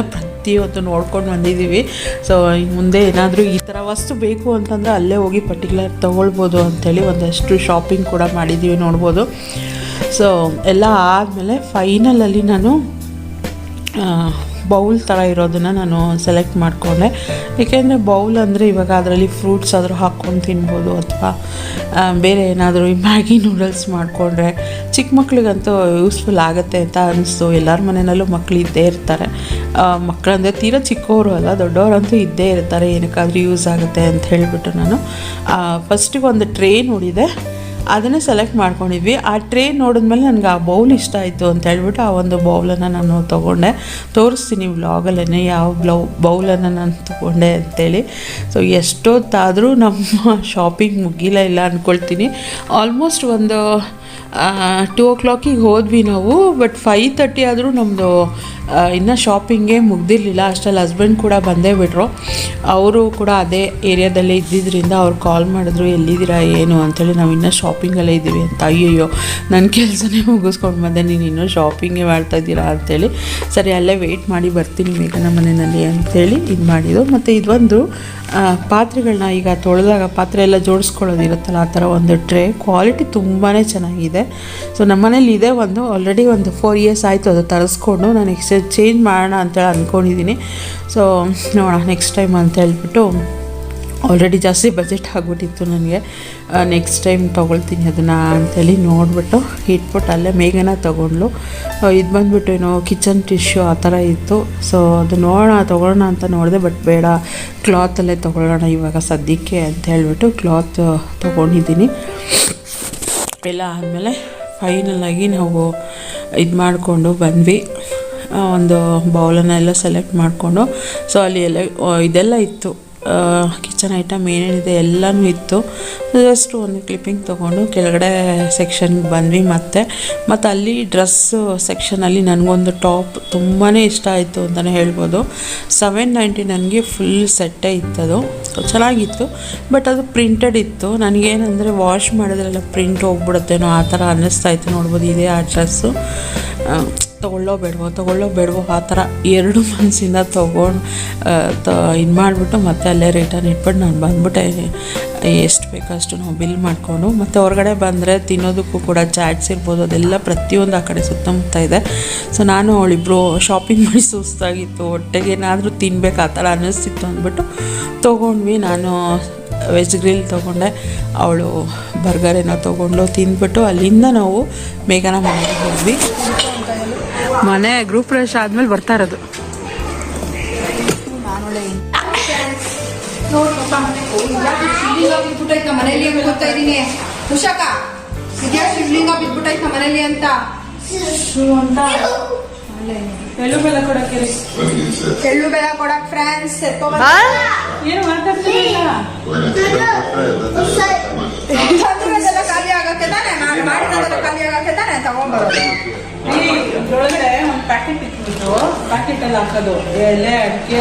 ಇವತ್ತು ನೋಡ್ಕೊಂಡು ಬಂದಿದ್ದೀವಿ. ಸೊ ಮುಂದೆ ಏನಾದರೂ ಈ ಥರ ವಸ್ತು ಬೇಕು ಅಂತಂದರೆ ಅಲ್ಲೇ ಹೋಗಿ ಪರ್ಟಿಕ್ಯುಲರ್ ತೊಗೊಳ್ಬೋದು ಅಂಥೇಳಿ ಒಂದಷ್ಟು ಶಾಪಿಂಗ್ ಕೂಡ ಮಾಡಿದ್ದೀವಿ, ನೋಡ್ಬೋದು. ಸೊ ಎಲ್ಲ ಆದಮೇಲೆ ಫೈನಲಲ್ಲಿ ನಾನು ಬೌಲ್ ಥರ ಇರೋದನ್ನು ನಾನು ಸೆಲೆಕ್ಟ್ ಮಾಡಿಕೊಂಡೆ. ಏಕೆಂದರೆ ಬೌಲ್ ಅಂದರೆ ಇವಾಗ ಅದರಲ್ಲಿ ಫ್ರೂಟ್ಸ್ ಆದರೂ ಹಾಕ್ಕೊಂಡು ತಿನ್ಬೋದು, ಅಥವಾ ಬೇರೆ ಏನಾದರೂ ಈ ಮ್ಯಾಗಿ ನೂಡಲ್ಸ್ ಮಾಡಿಕೊಂಡ್ರೆ ಚಿಕ್ಕ ಮಕ್ಳಿಗಂತೂ ಯೂಸ್ಫುಲ್ ಆಗುತ್ತೆ ಅಂತ ಅನ್ನಿಸ್ತು. ಎಲ್ಲರ ಮನೆಯಲ್ಲೂ ಮಕ್ಕಳು ಇದ್ದೇ ಇರ್ತಾರೆ. ಮಕ್ಕಳಂದರೆ ತೀರಾ ಚಿಕ್ಕವರು ಅಲ್ಲ, ದೊಡ್ಡವರಂತೂ ಇದ್ದೇ ಇರ್ತಾರೆ, ಏನಕ್ಕಾದರೂ ಯೂಸ್ ಆಗುತ್ತೆ ಅಂತ ಹೇಳಿಬಿಟ್ಟು ನಾನು ಫಸ್ಟಿಗೆ ಒಂದು ಟ್ರೇ ನೋಡಿದೆ, ಅದನ್ನೇ ಸೆಲೆಕ್ಟ್ ಮಾಡ್ಕೊಂಡಿದ್ವಿ. ಆ ಟ್ರೇ ನೋಡಿದ್ಮೇಲೆ ನನಗೆ ಆ ಬೌಲ್ ಇಷ್ಟ ಆಯಿತು ಅಂತ ಹೇಳ್ಬಿಟ್ಟು ಆ ಒಂದು ಬೌಲನ್ನು ನಾನು ತೊಗೊಂಡೆ. ತೋರಿಸ್ತೀನಿ ವ್ಲಾಗಲ್ಲೇ ಯಾವ ಬೌಲನ್ನು ನಾನು ತೊಗೊಂಡೆ ಅಂಥೇಳಿ. ಸೊ ಎಷ್ಟೊತ್ತಾದರೂ ನಮ್ಮ ಶಾಪಿಂಗ್ ಮುಗಿಲ್ಲ ಇಲ್ಲ ಅಂದ್ಕೊಳ್ತೀನಿ. ಆಲ್ಮೋಸ್ಟ್ ಒಂದು 2 o'clock ಹೋದ್ವಿ ನಾವು. ಬಟ್ 5:30 ಆದರೂ ನಮ್ಮದು ಇನ್ನೂ ಶಾಪಿಂಗೇ ಮುಗ್ದಿರಲಿಲ್ಲ. ಅಷ್ಟರಲ್ಲಿ ಹಸ್ಬೆಂಡ್ ಕೂಡ ಬಂದೇ ಬಿಟ್ರು. ಅವರು ಕೂಡ ಅದೇ ಏರಿಯಾದಲ್ಲೇ ಇದ್ದಿದ್ದರಿಂದ ಅವ್ರು ಕಾಲ್ ಮಾಡಿದ್ರು, ಎಲ್ಲಿದ್ದೀರಾ ಏನು ಅಂಥೇಳಿ. ನಾವು ಇನ್ನೂ ಶಾಪಿಂಗಲ್ಲೇ ಇದ್ದೀವಿ ಅಂತ. ಅಯ್ಯಯ್ಯೋ, ನನ್ನ ಕೆಲಸನೇ ಮುಗಿಸ್ಕೊಂಡು ಬಂದೆ, ನೀನು ಇನ್ನೂ ಶಾಪಿಂಗೇ ಮಾಡ್ತಾಯಿದ್ದೀರಾ ಅಂಥೇಳಿ. ಸರಿ, ಅಲ್ಲೇ ವೆಯ್ಟ್ ಮಾಡಿ ಬರ್ತೀನಿ ಬೇಗ ನಮ್ಮ ಮನೆಯಲ್ಲಿ ಅಂಥೇಳಿ ಇದು ಮಾಡಿದ್ದು. ಮತ್ತು ಇದೊಂದು ಪಾತ್ರೆಗಳನ್ನ ಈಗ ತೊಳೆದಾಗ ಪಾತ್ರೆ ಎಲ್ಲ ಜೋಡಿಸ್ಕೊಳ್ಳೋದಿರುತ್ತಲ್ಲ, ಆ ಥರ ಒಂದು ಟ್ರೇ. ಕ್ವಾಲಿಟಿ ತುಂಬಾ ಚೆನ್ನಾಗಿದೆ. ಸೊ ನಮ್ಮ ಮನೇಲಿ ಇದೆ ಒಂದು, ಆಲ್ರೆಡಿ ಒಂದು 4 years ಆಯಿತು ಅದು ತರಿಸ್ಕೊಂಡು. ನಾನು ಚೇಂಜ್ ಮಾಡೋಣ ಅಂತೇಳಿ ಅಂದ್ಕೊಂಡಿದ್ದೀನಿ. ಸೊ ನೋಡೋಣ ನೆಕ್ಸ್ಟ್ ಟೈಮ್ ಅಂತ ಹೇಳ್ಬಿಟ್ಟು, ಆಲ್ರೆಡಿ ಜಾಸ್ತಿ ಬಜೆಟ್ ಆಗಿಬಿಟ್ಟಿತ್ತು ನನಗೆ. ನೆಕ್ಸ್ಟ್ ಟೈಮ್ ತೊಗೊಳ್ತೀನಿ ಅದನ್ನು ಅಂಥೇಳಿ ನೋಡಿಬಿಟ್ಟು ಇಟ್ಬಿಟ್ಟು ಅಲ್ಲೇ ಮೇಘನ ತೊಗೊಂಡ್ಲು. ಇದು ಬಂದುಬಿಟ್ಟು ಏನೋ ಕಿಚನ್ ಟಿಶ್ಯೂ ಆ ಥರ ಇತ್ತು. ಸೊ ಅದು ತೊಗೊಳ್ಳೋಣ ಅಂತ ನೋಡಿದೆ, ಬಟ್ ಬೇಡ, ಕ್ಲಾತಲ್ಲೇ ತೊಗೊಳ್ಳೋಣ ಇವಾಗ ಸದ್ಯಕ್ಕೆ ಅಂತ ಹೇಳ್ಬಿಟ್ಟು ಕ್ಲಾತ್ ತೊಗೊಂಡಿದ್ದೀನಿ. ಎಲ್ಲ ಆದಮೇಲೆ ಫೈನಲಾಗಿ ನಾವು ಇದು ಮಾಡಿಕೊಂಡು ಬಂದ್ವಿ. ಒಂದು ಬೌಲನ್ನೆಲ್ಲ ಸೆಲೆಕ್ಟ್ ಮಾಡಿಕೊಂಡು, ಸೊ ಅಲ್ಲಿ ಎಲ್ಲ ಇದೆಲ್ಲ ಇತ್ತು, ಕಿಚನ್ ಐಟಮ್ ಏನೇನಿದೆ ಎಲ್ಲನೂ ಇತ್ತು. ಜಸ್ಟ್ ಒಂದು ಕ್ಲಿಪ್ಪಿಂಗ್ ತೊಗೊಂಡು ಕೆಳಗಡೆ ಸೆಕ್ಷನ್ಗೆ ಬಂದ್ವಿ. ಮತ್ತು ಅಲ್ಲಿ ಡ್ರೆಸ್ಸು ಸೆಕ್ಷನಲ್ಲಿ ನನಗೊಂದು ಟಾಪ್ ತುಂಬಾ ಇಷ್ಟ ಆಯಿತು ಅಂತಲೇ ಹೇಳ್ಬೋದು. 790 ನನಗೆ ಫುಲ್ ಸೆಟ್ಟೇ ಇತ್ತದು. ಚೆನ್ನಾಗಿತ್ತು, ಬಟ್ ಅದು ಪ್ರಿಂಟೆಡ್ ಇತ್ತು. ನನಗೇನಂದರೆ ವಾಶ್ ಮಾಡಿದ್ರೆಲ್ಲ ಪ್ರಿಂಟ್ ಹೋಗ್ಬಿಡುತ್ತೇನೋ ಆ ಥರ ಅನ್ನಿಸ್ತಾಯಿತ್ತು. ನೋಡ್ಬೋದು, ಇದೇ ಆ ಡ್ರೆಸ್ಸು. ತೊಗೊಳ್ಳೋ ಬೇಡವೋ ಆ ಥರ 2 ಮನಸ್ಸಿಂದ ಇದು ಮಾಡಿಬಿಟ್ಟು ಮತ್ತೆ ಅಲ್ಲೇ ರಿಟರ್ನ್ ಇಟ್ಬಿಟ್ಟು ನಾನು ಬಂದ್ಬಿಟ್ಟೆ. ಎಷ್ಟು ಬೇಕಷ್ಟು ನಾವು ಬಿಲ್ ಮಾಡಿಕೊಂಡು, ಮತ್ತು ಹೊರಗಡೆ ಬಂದರೆ ತಿನ್ನೋದಕ್ಕೂ ಕೂಡ ಚಾಟ್ಸ್ ಇರ್ಬೋದು, ಅದೆಲ್ಲ ಪ್ರತಿಯೊಂದು ಆ ಕಡೆ ಸುತ್ತಮುತ್ತ ಇದೆ. ಸೊ ನಾನು ಅವಳಿಬ್ಬರು ಶಾಪಿಂಗ್ ಮಾಡಿ ಸುಸ್ತಾಗಿತ್ತು, ಹೊಟ್ಟೆಗೆ ಏನಾದರೂ ತಿನ್ಬೇಕು ಆ ಥರ ಅನ್ನಿಸ್ತಿತ್ತು ಅಂದ್ಬಿಟ್ಟು ತೊಗೊಂಡ್ವಿ. ನಾನು ವೆಜ್ ಗ್ರಿಲ್ ತೊಗೊಂಡೆ, ಅವಳು ಬರ್ಗರ್ ಏನೋ ತೊಗೊಂಡು ತಿಂದ್ಬಿಟ್ಟು ಅಲ್ಲಿಂದ ನಾವು ಮೇಘನ ಮನೆಗೆ ಹೋದ್ವಿ. ಮನೆ ಗ್ರೂಪ್ ಪ್ರವೇಶ ಆದ್ಮೇಲೆ ಬರ್ತಾ ಇರೋದು. ಮನೇಲಿ ಹೋಗ್ತಾ ಇದ್ದೀನಿ. ಹುಷಾಕ ಶಿವಲಿಂಗ ಬಿದ್ಬಿಟ್ಟೈತ ಮನೇಲಿ ಅಂತ ಎಳ್ಳು ಬೆಲ್ಲ ಕೊಡಕ್ಕೆ ಫ್ರೆಂಡ್ಸ್ ಏನು ಮಾತಾಡ್ತಿಲ್ಲ. ಖಾಲಿ ಆಗಕ್ಕೆ ತಾನೆ, ನಾನು ಮಾಡಿರೋದೆಲ್ಲ ಖಾಲಿ ಆಗಕ್ಕೆ ತಾನೆ ತಗೊಂಡ್ಬರೋದು. ಒಳಗಡೆ ಒಂದು ಪ್ಯಾಕೆಟ್ ಇಟ್ಬಿಟ್ಟು ಪ್ಯಾಕೆಟ್ ಅಲ್ಲಿ ಹಾಕೋದು ಎಲೆ ಅಡಿಕೆ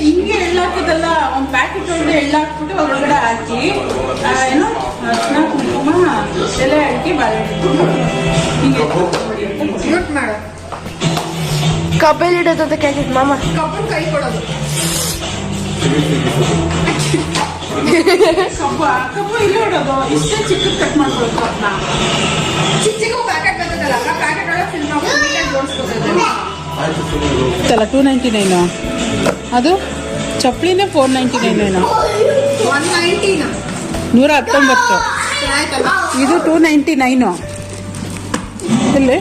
ಹಿಂಗೆ ಎಳ್ಳು ಹಾಕೋದಲ್ಲ, ಒಂದು ಪ್ಯಾಕೆಟ್ ಒಳಗಡೆ ಎಳ್ಳು ಹಾಕ್ಬಿಟ್ಟು ಒಳಗಡೆ ಹಾಕಿ ಏನೋ ಅರ್ಶಿನ ಕುಂಕುಮ ಎಲೆ ಅಡಿಕೆ ಬಾಳೆಹಣ್ಣು ಹಿಂಗೆ ಮ್ಯೂಟ್ ಮಾಡು. ಕಬ್ಬಲ್ಲಿ ಇಡೋದಂತ ಕೇಳ್ತಿದ್ ಮಾಮ. ಕಬ್ಬನ್ ಕೈ ಕೊಡೋದು. ಕಬ್ಬು ಇಲ್ಲಿ ಇಡೋದು, ಇಷ್ಟೇ ಚಿಕ್ಕ ಕಟ್ ಮಾಡ್ಕೊಳ್ತು. ಅದನ್ನ ಚಿಕ್ಕ ಪ್ಯಾಕೆಟ್ ಬರ್ತದಲ್ಲ, ಪ್ಯಾಕೆಟ್ ಒಳಗೆ ಫಿಲ್ ಮಾಡ್ಕೊಂಡು ಜೋಡಿಸ್ಕೊಳ್ತದೆ. 299 ಅದು ಚಪ್ಪಲಿನೇ 499 190 119. ಚೆನ್ನಾಯ್ತಲ್ಲ. ಇದು 299 ಇಲ್ಲಿ.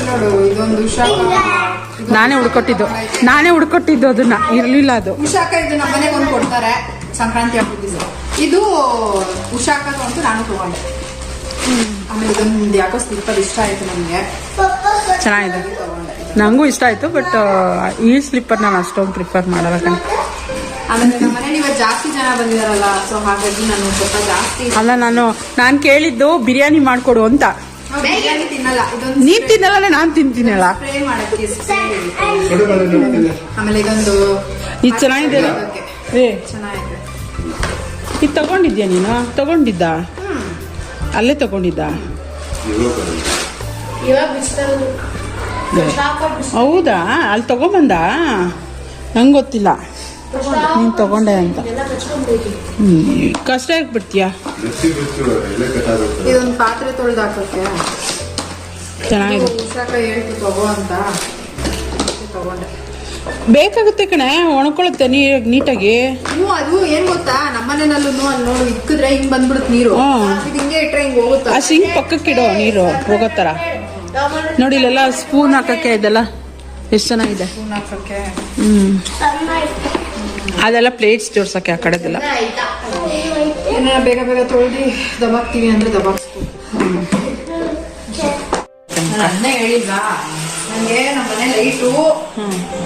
ನೋಡು, ಇದೊಂದು ನಾನೇ ಹುಡ್ಕೊಟ್ಟಿದ್ದು ಅದನ್ನ, ಇರ್ಲಿಲ್ಲ ಅದು. ಉಷಾಕ ಇದು ನಮ್ಮ ಮನೆಗೆ ಒಂದು ಕೊಡ್ತಾರೆ ಸಂಕ್ರಾಂತಿ ಹಬ್ಬದ. ಇದು ಉಷಾಕ ಅಂತೂ ನಾನು ತಗೊಂಡೆ. ಆಮೇಲೆ ಇದೊಂದು ಯಾಕೋ ಸ್ಲಿಪ್ಪರ್ ಇಷ್ಟ ಆಯ್ತು ನನಗೆ, ಚೆನ್ನಾಗಿದೆ. ನಂಗೂ ಇಷ್ಟ ಆಯ್ತು, ಬಟ್ ಈ ಸ್ಲಿಪ್ಪರ್ ನಾನು ಅಷ್ಟೊಂದು ಪ್ರಿಫರ್ ಮಾಡಲ್ಲ ಕಣೆ. ಆಮೇಲೆ ನಮ್ಮ ಮನೇಲಿ ಇವತ್ತು ಜಾಸ್ತಿ ಜನ ಬಂದಿದಾರಲ್ಲ, ಸೊ ಹಾಗಾಗಿ ನಾನು ಸ್ವಲ್ಪ ಜಾಸ್ತಿ ಅಲ್ಲ, ನಾನು ಕೇಳಿದ್ದು ಬಿರಿಯಾನಿ ಮಾಡ್ಕೊಡು ಅಂತ. ಬಿರಿಯಾನಿ ತಿನ್ನಲ್ಲ, ಇದೊಂದು ನೀನ್ ತಿನ್ನಲ್ಲ, ನಾನು ತಿಂತೀನಲ್ಲ. ಸ್ಪ್ರೇ ಮಾಡಕ್ಕೆ. ಆಮೇಲೆ ಇದೊಂದು ಇದು ಚೆನ್ನಾಗಿದೆ. ಚೆನ್ನಾಗಿದೆ. ಇದು ತಗೊಂಡಿದ್ಯಾ ನೀನು? ತಗೊಂಡಿದ್ದ ಅಲ್ಲೇ ತಗೊಂಡಿದ್ದ? ಹೌದಾ? ಅಲ್ಲಿ ತಗೊಂಬಂದ? ನಂಗೆ ಗೊತ್ತಿಲ್ಲ ನೀನು ತಗೊಂಡೆ ಅಂತ. ಕಷ್ಟ ಆಗ್ಬಿಡ್ತೀಯಾ? ಇದೊಂದು ಪಾತ್ರೆ ತೊಳೆದು ಹಾಕೋಕೆ ಚೆನ್ನಾಗಿದೆ. ಉಷಾಕ ಹೇಳ್ತು ತಗೋ ಅಂತ ತಗೊಂಡೆ. ಬೇಕಾಗುತ್ತೆ ಕಣೆ, ಒಣಕೊಳ್ಳುತ್ತೆ ನೀಟಾಗಿ. ಅದು ಏನ್ ಗೊತ್ತಾ, ನಮ್ಮನೇನಲ್ಲೂ ಅಲ್ಲಿ ನೋಡು ಇಕ್ಕಿದ್ರೆ ಹಿಂಗ್ ಬಂದ್ಬಿಡುತ್ತೆ ನೀರು. ಇದು ಹಿಂಗೆ ಇಟ್ರೆ ಹಿಂಗ್ ಹೋಗುತ್ತೆ. ಆ ಸಿಂಕ್ ಪಕ್ಕಕ್ಕಿಡೋ, ನೀರು ಹೋಗೋ ಥರ. ನೋಡಿ ಇಲ್ಲೆಲ್ಲ ಸ್ಪೂನ್ ಹಾಕಕ್ಕೆ ಇದೆಲ್ಲ ಎಷ್ಟು ಚೆನ್ನಾಗಿದೆ. ಸ್ಪೂನ್ ಹಾಕಕ್ಕೆ ಅದೆಲ್ಲ ಪ್ಲೇಟ್ಸ್ ಜೋಡ್ಸಕ್ಕೆ ಆ ಕಡೆದೆಲ್ಲ. ಏನಾರ ಬೇಗ ಬೇಗ ತೊಳ್ದು ದಬಾಕ್ತೀವಿ ಅಂದ್ರೆ ದಬಾಕ್ಸ್ಬೋದು. ಅದನ್ನೇ ಹೇಳಿಲ್ವಾ, ನನಗೆ ನಮ್ಮ ಮನೆ ಲೈಟು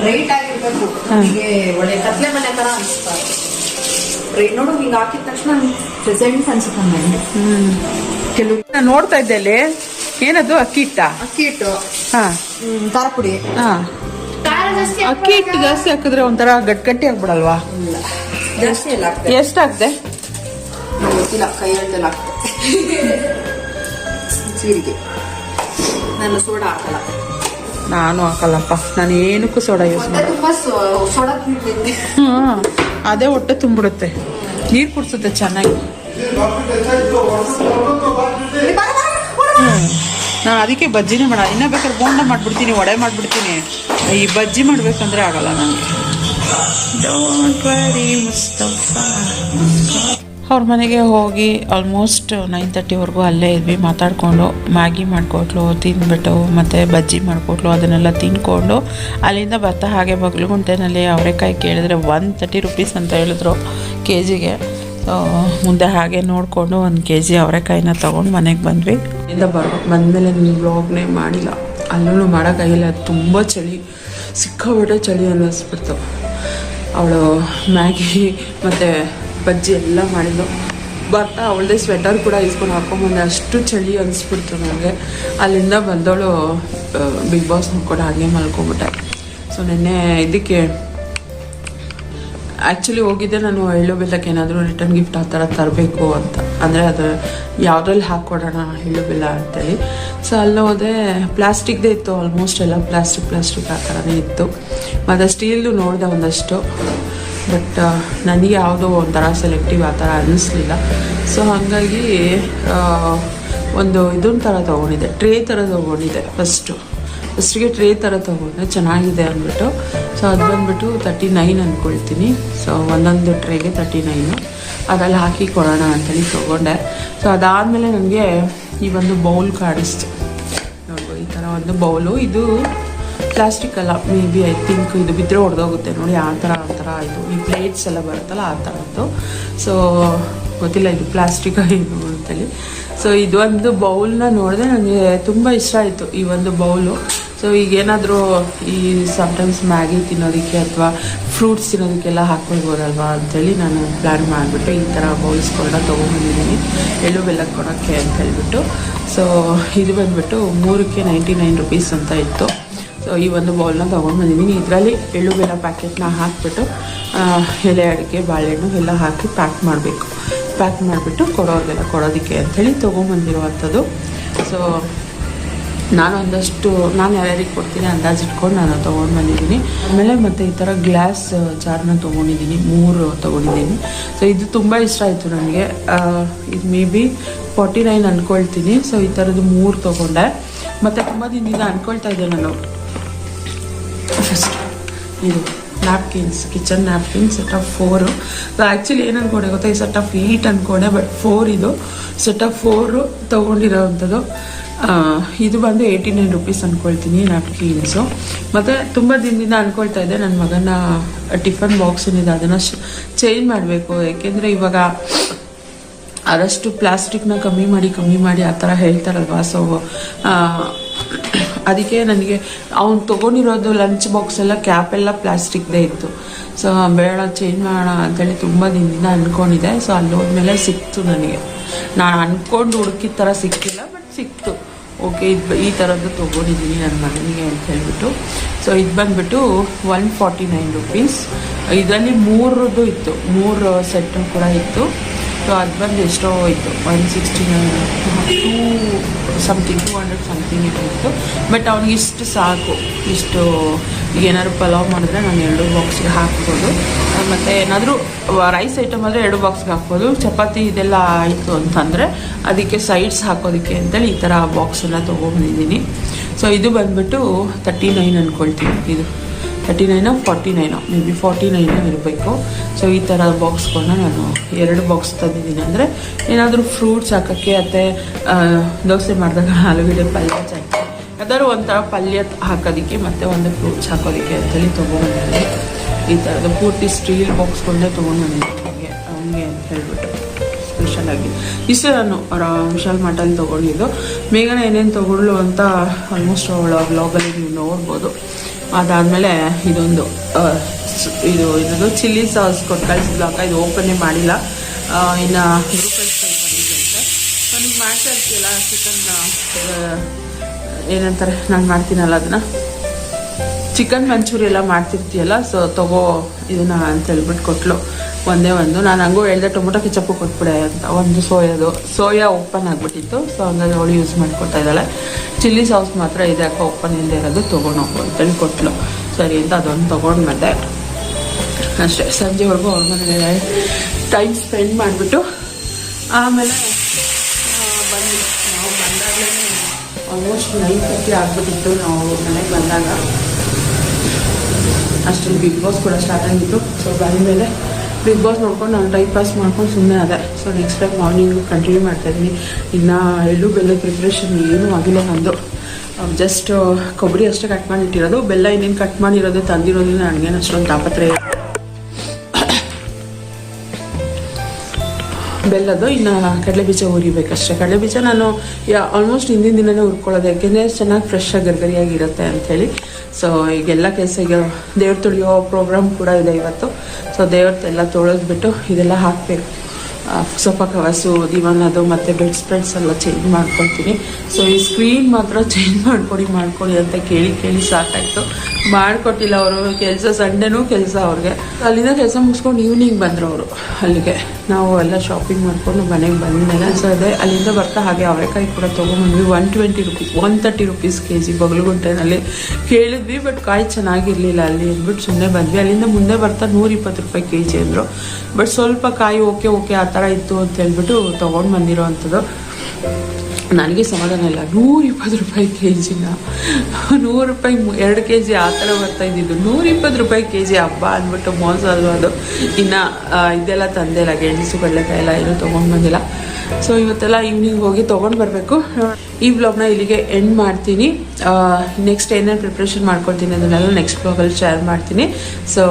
ಬ್ರೈಟ್ ಆಗಿರ್ಬೇಕು. ನನಗೆ ಒಳ್ಳೆ ಕತ್ಲೆ ಮನೆ ತರ ಅನಿಸ್ತಾರೆ. ಬ್ರೈಟ್ ನೋಡು, ಹಿಂಗೆ ಹಾಕಿದ ತಕ್ಷಣ ಪ್ರೆಸೆಂಟ್ ಅನ್ಸುತ್ತೆ ನನಗೆ. ಕೆಲವು ನಾನು ನೋಡ್ತಾ ಇದ್ದೆ ಅಲ್ಲಿ ಏನದು ಅಕ್ಕಿ ಹಿಟ್ಟ? ಅಕ್ಕಿ ಹಿಟ್ಟು, ಹಾ ಖಾರ ಪುಡಿ. ಹಾ, ಅಕ್ಕಿ ಹಿಟ್ಟು ಜಾಸ್ತಿ ಹಾಕಿದ್ರೆ ಒಂಥರ ಗಟ್ಟಿ ಆಗ್ಬಿಡಲ್ವಾ? ಜಾಸ್ತಿ ಎಲ್ಲ ಹಾಕ್ತೆ. ಎಷ್ಟು ಹಾಕ್ದೆ? ನಂಗೆ ಗೊತ್ತಿಲ್ಲ, ಕೈ ಹೇಳ್ದೆಲ್ಲ ಹಾಕ್ತೆ. ಜೀರಿಗೆ. ನಾನು ಸೋಡಾ ಹಾಕಲ್ಲ. ನಾನು ಹಾಕಲ್ಲಪ್ಪ, ನಾನು ಏನಕ್ಕೂ ಸೋಡಾ ಯೂಸ್ ಮಾಡಿ. ತುಂಬಾ ಸೋಡಾ ತಿಂದಿದ್ದೆ. ಅದೇ ಹೊಟ್ಟೆ ತುಂಬಿಡುತ್ತೆ, ನೀರು ಕುಡಿಸುತ್ತೆ ಚೆನ್ನಾಗಿ. ನಾನು ಅದಕ್ಕೆ ಬಜ್ಜಿನೇ ಮಾಡ, ಇನ್ನೂ ಬೇಕಾದ್ರೆ ಬೋಂಡ ಮಾಡ್ಬಿಡ್ತೀನಿ, ವಡೆ ಮಾಡ್ಬಿಡ್ತೀನಿ. ಈ ಬಜ್ಜಿ ಮಾಡ್ಬೇಕಂದ್ರೆ ಆಗಲ್ಲ ನನಗೆ. Don't worry Mustafa. ಅವ್ರ ಮನೆಗೆ ಹೋಗಿ ಆಲ್ಮೋಸ್ಟ್ 9:30ವರೆಗೂ ಅಲ್ಲೇ ಇದ್ವಿ ಮಾತಾಡಿಕೊಂಡು. ಮ್ಯಾಗಿ ಮಾಡಿಕೊಟ್ಲು, ತಿಂದ್ಬಿಟ್ಟು ಮತ್ತು ಬಜ್ಜಿ ಮಾಡಿಕೊಟ್ಲು, ಅದನ್ನೆಲ್ಲ ತಿಂದ್ಕೊಂಡು ಅಲ್ಲಿಂದ ಬರ್ತಾ ಹಾಗೆ ಬಗ್ಲುಗುಂಟೆನಲ್ಲಿ ಅವರೆಕಾಯಿ ಕೇಳಿದ್ರೆ 130 ರೂಪೀಸ್ ಅಂತ ಹೇಳಿದ್ರು KGಗೆ. ಸೊ ಮುಂದೆ ಹಾಗೆ ನೋಡಿಕೊಂಡು 1 kg ಅವರೆಕಾಯಿನ ತೊಗೊಂಡು ಮನೆಗೆ ಬಂದ್ವಿ. ಇಂದ ಬಂದಮೇಲೆ ನೀವು ಬ್ಲಾಗ್ನೇ ಮಾಡಿಲ್ಲ, ಅಲ್ಲೂ ಮಾಡೋಕ್ಕಾಗಿಲ್ಲ, ತುಂಬ ಚಳಿ, ಸಿಕ್ಕಾಬಿಟ್ಟೆ ಚಳಿ ಅನ್ನಿಸ್ಬಿಡ್ತು. ಅವಳು ಮ್ಯಾಗಿ ಮತ್ತು ಬಜ್ಜಿ ಎಲ್ಲ ಮಾಡಿದ್ದು ಬರ್ತಾ ಅವಳದೇ ಸ್ವೆಟರ್ ಕೂಡ ಇಸ್ಕೊಂಡು ಹಾಕೊಂಬಂದೆ, ಅಷ್ಟು ಚಳಿ ಅನಿಸ್ಬಿಡ್ತು ನನಗೆ. ಅಲ್ಲಿಂದ ಬಂದವಳು ಬಿಗ್ ಬಾಸ್ ನೋಡ್ಕೊಂಡು ಹಾಗೆ ಮಲ್ಕೊಂಬಿಟ್ಟೆ. ಸೊ ನೆನ್ನೆ ಇದಕ್ಕೆ ಆ್ಯಕ್ಚುಲಿ ಹೋಗಿದ್ದೆ ನಾನು ಎಳ್ಳು ಬೆಲ್ಲಕ್ಕೆ ಏನಾದರೂ ರಿಟರ್ನ್ ಗಿಫ್ಟ್ ಆ ಥರ ತರಬೇಕು ಅಂತ, ಅಂದರೆ ಅದು ಯಾವುದ್ರಲ್ಲಿ ಹಾಕ್ಕೊಡೋಣ ಎಳ್ಳು ಬೆಲ್ಲ ಅಂತೇಳಿ. ಸೊ ಅಲ್ಲಿ ಹೋದೆ, ಪ್ಲಾಸ್ಟಿಕ್ದೇ ಇತ್ತು, ಆಲ್ಮೋಸ್ಟ್ ಎಲ್ಲ ಪ್ಲಾಸ್ಟಿಕ್ ಆ ಥರನೇ ಇತ್ತು. ಮತ್ತು ಸ್ಟೀಲ್ದು ನೋಡಿದೆ ಒಂದಷ್ಟು, ಬಟ್ ನನಗೆ ಯಾವುದೋ ಒಂಥರ ಸೆಲೆಕ್ಟಿವ್ ಆ ಥರ ಅನ್ನಿಸ್ಲಿಲ್ಲ. ಸೊ ಹಾಗಾಗಿ ಒಂದು ಇದೊಂದು ಥರ ತೊಗೊಂಡಿದ್ದೆ, ಟ್ರೇ ಥರ ತೊಗೊಂಡಿದ್ದೆ. ಫಸ್ಟಿಗೆ ಟ್ರೇ ಥರ ತೊಗೊಂಡೆ, ಚೆನ್ನಾಗಿದೆ ಅಂದ್ಬಿಟ್ಟು. ಸೊ ಅದು ಬಂದುಬಿಟ್ಟು 39 ಅಂದ್ಕೊಳ್ತೀನಿ. ಸೊ ಒಂದೊಂದು ಟ್ರೇಗೆ 39, ಅದರಲ್ಲಿ ಹಾಕಿ ಕೊಡೋಣ ಅಂತೇಳಿ ತೊಗೊಂಡೆ. ಸೊ ಅದಾದಮೇಲೆ ನನಗೆ ಈ ಒಂದು ಬೌಲ್ ಕಾಣಿಸ್ತು ನೋಡ್ಬೋದು, ಈ ಥರ ಒಂದು ಬೌಲು. ಇದು ಪ್ಲಾಸ್ಟಿಕ್ ಅಲ್ಲ, ಮೇ ಬಿ ಐ ಥಿಂಕ್ ಇದು ಬಿದ್ದರೆ ಹೊಡೆದೋಗುತ್ತೆ ನೋಡಿ, ಆ ಥರ ಇದು ಈ ಪ್ಲೇಟ್ಸ್ ಎಲ್ಲ ಬರುತ್ತಲ್ಲ ಆ ಥರದ್ದು. ಸೊ ಗೊತ್ತಿಲ್ಲ ಇದು ಪ್ಲಾಸ್ಟಿಕ್ ಇದು ಅಂತೇಳಿ. ಸೊ ಇದೊಂದು ಬೌಲ್ನ ನೋಡಿದೆ, ನನಗೆ ತುಂಬ ಇಷ್ಟ ಆಯಿತು ಈ ಒಂದು ಬೌಲು. ಸೊ ಈಗೇನಾದರೂ ಈ ಸಮ್ಟೈಮ್ಸ್ ಮ್ಯಾಗಿ ತಿನ್ನೋದಕ್ಕೆ ಅಥವಾ ಫ್ರೂಟ್ಸ್ ತಿನ್ನೋದಕ್ಕೆಲ್ಲ ಹಾಕ್ಕೊಳ್ಬೋದಲ್ವಾ ಅಂಥೇಳಿ ನಾನು ಪ್ಲ್ಯಾನ್ ಮಾಡಿಬಿಟ್ಟು ಈ ಥರ ಬೌಲ್ಸ್ಗಳನ್ನ ತೊಗೊಂಬಂದಿದ್ದೀನಿ ಎಳ್ಳು ಬೆಲ್ಲ ಕೊಡೋಕ್ಕೆ ಅಂತ ಹೇಳ್ಬಿಟ್ಟು. ಸೊ ಇದು ಬಂದುಬಿಟ್ಟು 3ಕ್ಕೆ 99 ರೂಪೀಸ್ ಅಂತ ಇತ್ತು. ಸೊ ಈ ಒಂದು ಬೌಲ್ನ ತೊಗೊಂಡು ಬಂದಿದ್ದೀನಿ. ಇದರಲ್ಲಿ ಎಳ್ಳು ಬೆಲ್ಲ ಪ್ಯಾಕೆಟ್ನ ಹಾಕಿಬಿಟ್ಟು ಎಲೆ ಅಡಿಕೆ ಬಾಳೆಹಣ್ಣು ಎಲ್ಲ ಹಾಕಿ ಪ್ಯಾಕ್ ಮಾಡಿಬಿಟ್ಟು ಕೊಡೋರಿಗೆಲ್ಲ ಕೊಡೋದಕ್ಕೆ ಅಂಥೇಳಿ ತೊಗೊಂಬಂದಿರುವಂಥದ್ದು. ಸೊ ನಾನು ಯಾರ್ಯಾರಿಗೆ ಕೊಡ್ತೀನಿ ಅಂದಾಜಿಟ್ಕೊಂಡು ನಾನು ತೊಗೊಂಡು ಬಂದಿದ್ದೀನಿ. ಆಮೇಲೆ ಮತ್ತು ಈ ಥರ ಗ್ಲಾಸ್ ಜಾರ್ನ ತೊಗೊಂಡಿದ್ದೀನಿ, 3 ತೊಗೊಂಡಿದ್ದೀನಿ. ಸೊ ಇದು ತುಂಬ ಇಷ್ಟ ಆಯಿತು ನನಗೆ. ಇದು ಮೇ ಬಿ 49 ಅಂದ್ಕೊಳ್ತೀನಿ. ಸೊ ಈ ಥರದ್ದು 3 ತೊಗೊಂಡೆ. ಮತ್ತು ತುಂಬ ದಿನದಿಂದ ಅಂದ್ಕೊಳ್ತಾ ಇದ್ದೆ ನಾನು, ಫಸ್ಟ್ ಇದು napkins, kitchen napkins set of 4. So actually ಏನು ಅಂದ್ಕೊಂಡೆ ಗೊತ್ತಾ, ಈ ಸೆಟ್ ಆಫ್ 8 ಅಂದ್ಕೊಂಡೆ, ಬಟ್ 4 ಇದು ಸೆಟ್ ಆಫ್ 4 ತೊಗೊಂಡಿರೋವಂಥದ್ದು. ಇದು ಬಂದು 89 ರೂಪೀಸ್ ಅಂದ್ಕೊಳ್ತೀನಿ ನ್ಯಾಪ್ಕಿನ್ಸು. ಮತ್ತು ತುಂಬ ದಿನದಿಂದ ಅಂದ್ಕೊಳ್ತಾ ಇದ್ದೆ ನನ್ನ ಮಗನ ಟಿಫನ್ ಬಾಕ್ಸ್ ಏನಿದೆ ಅದನ್ನು ಚೇಂಜ್ ಮಾಡಬೇಕು. ಯಾಕೆಂದರೆ ಇವಾಗ ಆದಷ್ಟು ಪ್ಲಾಸ್ಟಿಕ್ನ ಕಮ್ಮಿ ಮಾಡಿ ಆ ಥರ ಹೇಳ್ತಾರಲ್ವ. ಸೊ ಅದಕ್ಕೆ ನನಗೆ ಅವ್ನು ತೊಗೊಂಡಿರೋದು ಲಂಚ್ ಬಾಕ್ಸ್ ಎಲ್ಲ ಕ್ಯಾಪೆಲ್ಲ ಪ್ಲಾಸ್ಟಿಕ್ದೇ ಇತ್ತು. ಸೊ ಬೇಡ ಚೇಂಜ್ ಮಾಡೋಣ ಅಂತೇಳಿ ತುಂಬ ದಿನದಿಂದ ಅಂದ್ಕೊಂಡಿದ್ದೆ. ಸೊ ಅಲ್ಲಿ ಹೋದ್ಮೇಲೆ ಸಿಕ್ತು ನನಗೆ, ನಾನು ಅಂದ್ಕೊಂಡು ಹುಡುಕಿದ ಥರ ಸಿಕ್ಕಿಲ್ಲ, ಬಟ್ ಸಿಕ್ತು. ಓಕೆ, ಈ ಥರದ್ದು ತೊಗೊಂಡಿದ್ದೀನಿ ನನ್ನ ಮಗನಿಗೆ ಅಂತ ಹೇಳ್ಬಿಟ್ಟು. ಸೊ ಇದು ಬಂದುಬಿಟ್ಟು 149 ರೂಪೀಸ್. ಇದರಲ್ಲಿ 3 ಇತ್ತು, 3 ಸೆಟ್ಟು ಕೂಡ ಇತ್ತು. ಸೊ ಅದು ಬಂದು ಎಷ್ಟೋ ಇತ್ತು, 169 200 ಸಮಥಿಂಗ್ ಇತ್ತು. ಬಟ್ ಅವ್ನಿಗೆ ಇಷ್ಟು ಸಾಕು, ಇಷ್ಟು. ಈಗ ಏನಾದ್ರು ಪಲಾವ್ ಮಾಡಿದ್ರೆ ನಾನು 2 ಬಾಕ್ಸ್ಗೆ ಹಾಕ್ಬೋದು, ಮತ್ತು ಏನಾದರೂ ರೈಸ್ ಐಟಮ್ ಆದರೆ 2 ಬಾಕ್ಸ್ಗೆ ಹಾಕ್ಬೋದು. ಚಪಾತಿ ಇದೆಲ್ಲ ಆಯಿತು ಅಂತಂದರೆ ಅದಕ್ಕೆ ಸೈಡ್ಸ್ ಹಾಕೋದಕ್ಕೆ ಅಂತೇಳಿ ಈ ಥರ ಬಾಕ್ಸನ್ನು ತೊಗೊಂಬಂದಿದ್ದೀನಿ. ಸೊ ಇದು ಬಂದುಬಿಟ್ಟು 39 ಅಂದ್ಕೊಳ್ತೀನಿ. ಇದು 39 49 ಮೇ ಬಿ 49 ಇರಬೇಕು. ಸೊ ಈ ಥರ ಬಾಕ್ಸ್ಗಳನ್ನ ನಾನು 2 ಬಾಕ್ಸ್ ತಂದಿದ್ದೀನಿ. ಅಂದರೆ ಏನಾದರೂ ಫ್ರೂಟ್ಸ್ ಹಾಕೋಕ್ಕೆ, ಮತ್ತು ದೋಸೆ ಮಾಡಿದಾಗ ಆಲೂಗಡ್ಡೆ ಪಲ್ಯ ಚಟ್ನಿ ಯಾವ್ದಾದ್ರು ಒಂಥರ ಪಲ್ಯ ಹಾಕೋದಕ್ಕೆ, ಮತ್ತು ಒಂದು ಫ್ರೂಟ್ಸ್ ಹಾಕೋದಕ್ಕೆ ಅಂತೇಳಿ ತೊಗೊಂಡ್ಬಂದಿದ್ದೀನಿ. ಈ ಥರದ ಪೂರ್ತಿ ಸ್ಟೀಲ್ ಬಾಕ್ಸ್ಗಳನ್ನೇ ತೊಗೊಂಡ್ಬಂದಿದ್ದೀನಿ ಹಂಗೆ ಅಂತ ಹೇಳ್ಬಿಟ್ಟು ಸ್ಪೆಷಲ್. ಸಿಂಪಲ್ಲಾಗಿ. ಇಷ್ಟೇ ನಾನು ವಿಶಾಲ್ ಮಾರ್ಟಲ್ಲಿ ತೊಗೊಂಡಿದ್ದು. ಮೇಘನ ಏನೇನು ತೊಗೊಳ್ಳು ಅಂತ ಆಲ್ಮೋಸ್ಟ್ ಅವಳ ಬ್ಲಾಗಲ್ಲಿ ನೀವು ನೋಡ್ಬೋದು. ಅದಾದಮೇಲೆ ಇದೊಂದು ಇದು ಏನದು ಚಿಲ್ಲಿ ಸಾಸ್ ಕೊಟ್ಟು ಕಳಿಸಿದ್ಲು ಅಕ್ಕ. ಇದು ಓಪನ್ನೇ ಮಾಡಿಲ್ಲ. ಇನ್ನು ಬಂದಿದ್ದಂತೆ. ಸೊ ನೀವು ಮಾಡ್ತಾ ಇರ್ತೀಯಲ್ಲ ಚಿಕನ್ ಏನಂತಾರೆ, ನಾನು ಮಾಡ್ತೀನಲ್ಲ ಅದನ್ನು ಚಿಕನ್ ಮಂಚೂರಿ ಎಲ್ಲ ಮಾಡ್ತಿರ್ತೀಯಲ್ಲ, ಸೊ ತಗೋ ಇದನ್ನು ಅಂತ ಹೇಳ್ಬಿಟ್ಟು ಕೊಟ್ಟಲು. ಒಂದೇ ಒಂದು ನಾನು ಹಂಗೂ ಹೇಳ್ದೆ ಟೊಮೊಟೊ ಕೆಚಪ್ಪು ಕೊಟ್ಬಿಡೆ ಅಂತ. ಒಂದು ಸೋಯಾ ಓಪನ್ ಆಗಿಬಿಟ್ಟಿತ್ತು. ಸೊ ಹಂಗಾಗಿ ಅವಳು ಯೂಸ್ ಮಾಡಿಕೊಡ್ತಾ ಇದ್ದಾಳೆ. ಚಿಲ್ಲಿ ಸಾಸ್ ಮಾತ್ರ ಇದೆ ಅಕ್ಕ ಓಪನ್ ಇಲ್ಲದೆ ಇರೋದು, ತೊಗೊಂಡೋಗು ಅಂತೇಳಿ ಕೊಟ್ಟಲು. ಸರಿ ಅಂತ ಅದೊಂದು ತೊಗೊಂಡ್ಮೇಲೆ ಅಷ್ಟೇ. ಸಂಜೆವರೆಗೂ ಅವ್ರ ಮನೇಲಿ ಟೈಮ್ ಸ್ಪೆಂಡ್ ಮಾಡಿಬಿಟ್ಟು ಆಮೇಲೆ ಬಂದು ನಾವು ಬಂದಾಗಲೇ ಆಲ್ಮೋಸ್ಟ್ 9:30 ಆಗಿಬಿಟ್ಟಿತ್ತು ನಾವು ಮನೆಗೆ ಬಂದಾಗ. ಅಷ್ಟರಲ್ಲಿ ಬಿಗ್ ಬಾಸ್ ಕೂಡ ಸ್ಟಾರ್ಟ್ ಆಗಿತ್ತು. ಸೊ ಬಂದಮೇಲೆ ಬಿಗ್ ಬಾಸ್ ನೋಡ್ಕೊಂಡು ನಾನು ಟೈಮ್ ಪಾಸ್ ಮಾಡ್ಕೊಂಡು ಸುಮ್ಮನೆ ಅದೇ. So next time morning continue ಮಾಡ್ತಾಯಿದ್ದೀನಿ. ಇನ್ನು ಎಳ್ಳು ಬೆಲ್ಲ ಪ್ರಿಪ್ರೇಷನ್ ಏನೂ ಆಗಿಲ್ಲ ನಂದು. ಜಸ್ಟ್ ಕೊಬ್ಬರಿ ಅಷ್ಟೇ ಕಟ್ ಮಾಡಿಟ್ಟಿರೋದು. ಬೆಲ್ಲ ಇನ್ನೇನು ಕಟ್ ಮಾಡಿರೋದು ತಂದಿರೋದ್ರಿಂದ ನನಗೇನು ಅಷ್ಟೊಂದು ತಾಪತ್ರೆ ಬೆಲ್ಲದು. ಇನ್ನು ಕಡಲೆಬೀಜ ಹುರಿಬೇಕಷ್ಟೇ. ಕಡಲೆಬೀಜ ನಾನು ಆಲ್ಮೋಸ್ಟ್ ಹಿಂದಿನ ದಿನವೇ ಹುರ್ಕೊಳ್ಳೋದು, ಯಾಕೆಂದರೆ ಚೆನ್ನಾಗಿ ಫ್ರೆಶ್ ಆಗಿ ಗರ್ಗರಿಯಾಗಿರುತ್ತೆ ಅಂಥೇಳಿ. ಸೊ ಈಗೆಲ್ಲ ಕೆಲಸ, ಈಗ ದೇವ್ರು ತೊಳೆಯೋ ಪ್ರೋಗ್ರಾಮ್ ಕೂಡ ಇದೆ ಇವತ್ತು. ಸೊ ದೇವ್ರದ್ದೆಲ್ಲ ತೊಳೆದ್ಬಿಟ್ಟು ಇದೆಲ್ಲ ಹಾಕಬೇಕು. ಸ್ವಲ್ಪ ಕವಸು ದಿವಾನದು ಮತ್ತು ಬೆಡ್ ಸ್ಪ್ರೆಡ್ಸ್ ಎಲ್ಲ ಚೇಂಜ್ ಮಾಡ್ಕೊಳ್ತೀನಿ. ಸೊ ಈ ಸ್ಕ್ರೀನ್ ಮಾತ್ರ ಚೇಂಜ್ ಮಾಡ್ಕೊಡಿ ಅಂತ ಕೇಳಿ ಸಾಕಾಯಿತು. ಮಾಡಿಕೊಟ್ಟಿಲ್ಲ ಅವರು. ಕೆಲಸ ಸಂಡೇನೂ ಕೆಲಸ ಅವ್ರಿಗೆ. ಅಲ್ಲಿಂದ ಕೆಲಸ ಮುಗಿಸ್ಕೊಂಡು ಈವ್ನಿಂಗ್ ಬಂದರು ಅವರು ಅಲ್ಲಿಗೆ. ನಾವು ಎಲ್ಲ ಶಾಪಿಂಗ್ ಮಾಡಿಕೊಂಡು ಮನೆಗೆ ಬಂದಮೇಲೆ ಸೊ ಅದೇ ಅಲ್ಲಿಂದ ಬರ್ತಾ ಹಾಗೆ ಅವರೆಕಾಯಿ ಕೂಡ ತೊಗೊಂಬಂದ್ವಿ. 120 ರೂಪೀಸ್ 130 ರೂಪೀಸ್ kg ಬಗಲುಗುಂಟೆನಲ್ಲಿ ಕೇಳಿದ್ವಿ. ಬಟ್ ಕಾಯಿ ಚೆನ್ನಾಗಿರಲಿಲ್ಲ ಅಲ್ಲಿ ಅಂದ್ಬಿಟ್ಟು ಸುಮ್ಮನೆ ಬಂದ್ವಿ. ಅಲ್ಲಿಂದ ಮುಂದೆ ಬರ್ತಾ 120 ರೂಪಾಯಿ kg ಅಂದರು. ಬಟ್ ಸ್ವಲ್ಪ ಕಾಯಿ ಓಕೆ ಆ ಥರ ಇತ್ತು ಅಂತ ಹೇಳ್ಬಿಟ್ಟು ತೊಗೊಂಡು ಬಂದಿರೋ ಅಂಥದ್ದು. ನನಗೆ ಸಮಾಧಾನ ಇಲ್ಲ. 120 ರೂಪಾಯಿ kg-ನ 100 ರೂಪಾಯಿ 2 kg ಆ ಥರ ಬರ್ತಾ ಇದ್ದಿದ್ದು. 120 ರೂಪಾಯಿ kg ಹಬ್ಬ ಅಂದ್ಬಿಟ್ಟು ಮೋಸ ಅಲ್ವ ಅದು. ಇನ್ನು ಇದೆಲ್ಲ ತಂದೆಲ್ಲ ಗೆಣಸು ಕಡಲೆಕಾಯಿ ಎಲ್ಲ ಏನೂ ತೊಗೊಂಡು ಬಂದಿಲ್ಲ. ಸೊ ಇವತ್ತೆಲ್ಲ ಈವ್ನಿಂಗ್ ಹೋಗಿ ತೊಗೊಂಡು ಬರಬೇಕು. ಈ ಬ್ಲಾಗ್ನ ಇಲ್ಲಿಗೆ ಎಂಡ್ ಮಾಡ್ತೀನಿ. ನೆಕ್ಸ್ಟ್ ಏನೇನು ಪ್ರಿಪ್ರೇಷನ್ ಮಾಡ್ಕೊಳ್ತೀನಿ ಅದನ್ನೆಲ್ಲ ನೆಕ್ಸ್ಟ್ ಬ್ಲಾಗಲ್ಲಿ ಶೇರ್ ಮಾಡ್ತೀನಿ. ಸೊ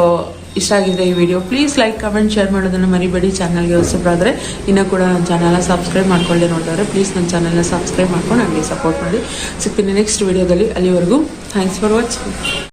ಇಷ್ಟ ಆಗಿದ್ರೆ ಈ video please like comment share ಮಾಡೋದನ್ನು ಮರಿಬೇಡಿ. ಚಾನಲ್ಗೆ ಹೊಸಬ್ರಾದರೆ ಇನ್ನೂ ಕೂಡ ನನ್ನ ಚಾನಲ್ನ ಸಬ್ಸ್ಕ್ರೈಬ್ ಮಾಡ್ಕೊಳ್ಳದೆ ನೋಡಿದ್ರೆ ಪ್ಲೀಸ್ ನನ್ನ ಚಾನಲ್ನ ಸಬ್ಸ್ಕ್ರೈಬ್ ಮಾಡ್ಕೊಂಡು ನನಗೆ ಸಪೋರ್ಟ್ ಮಾಡಿ. ಸಿಗ್ತೀನಿ ನೆಕ್ಸ್ಟ್ ವಿಡಿಯೋದಲ್ಲಿ. ಅಲ್ಲಿವರೆಗೂ ಥ್ಯಾಂಕ್ಸ್ ಫಾರ್ ವಾಚಿಂಗ್.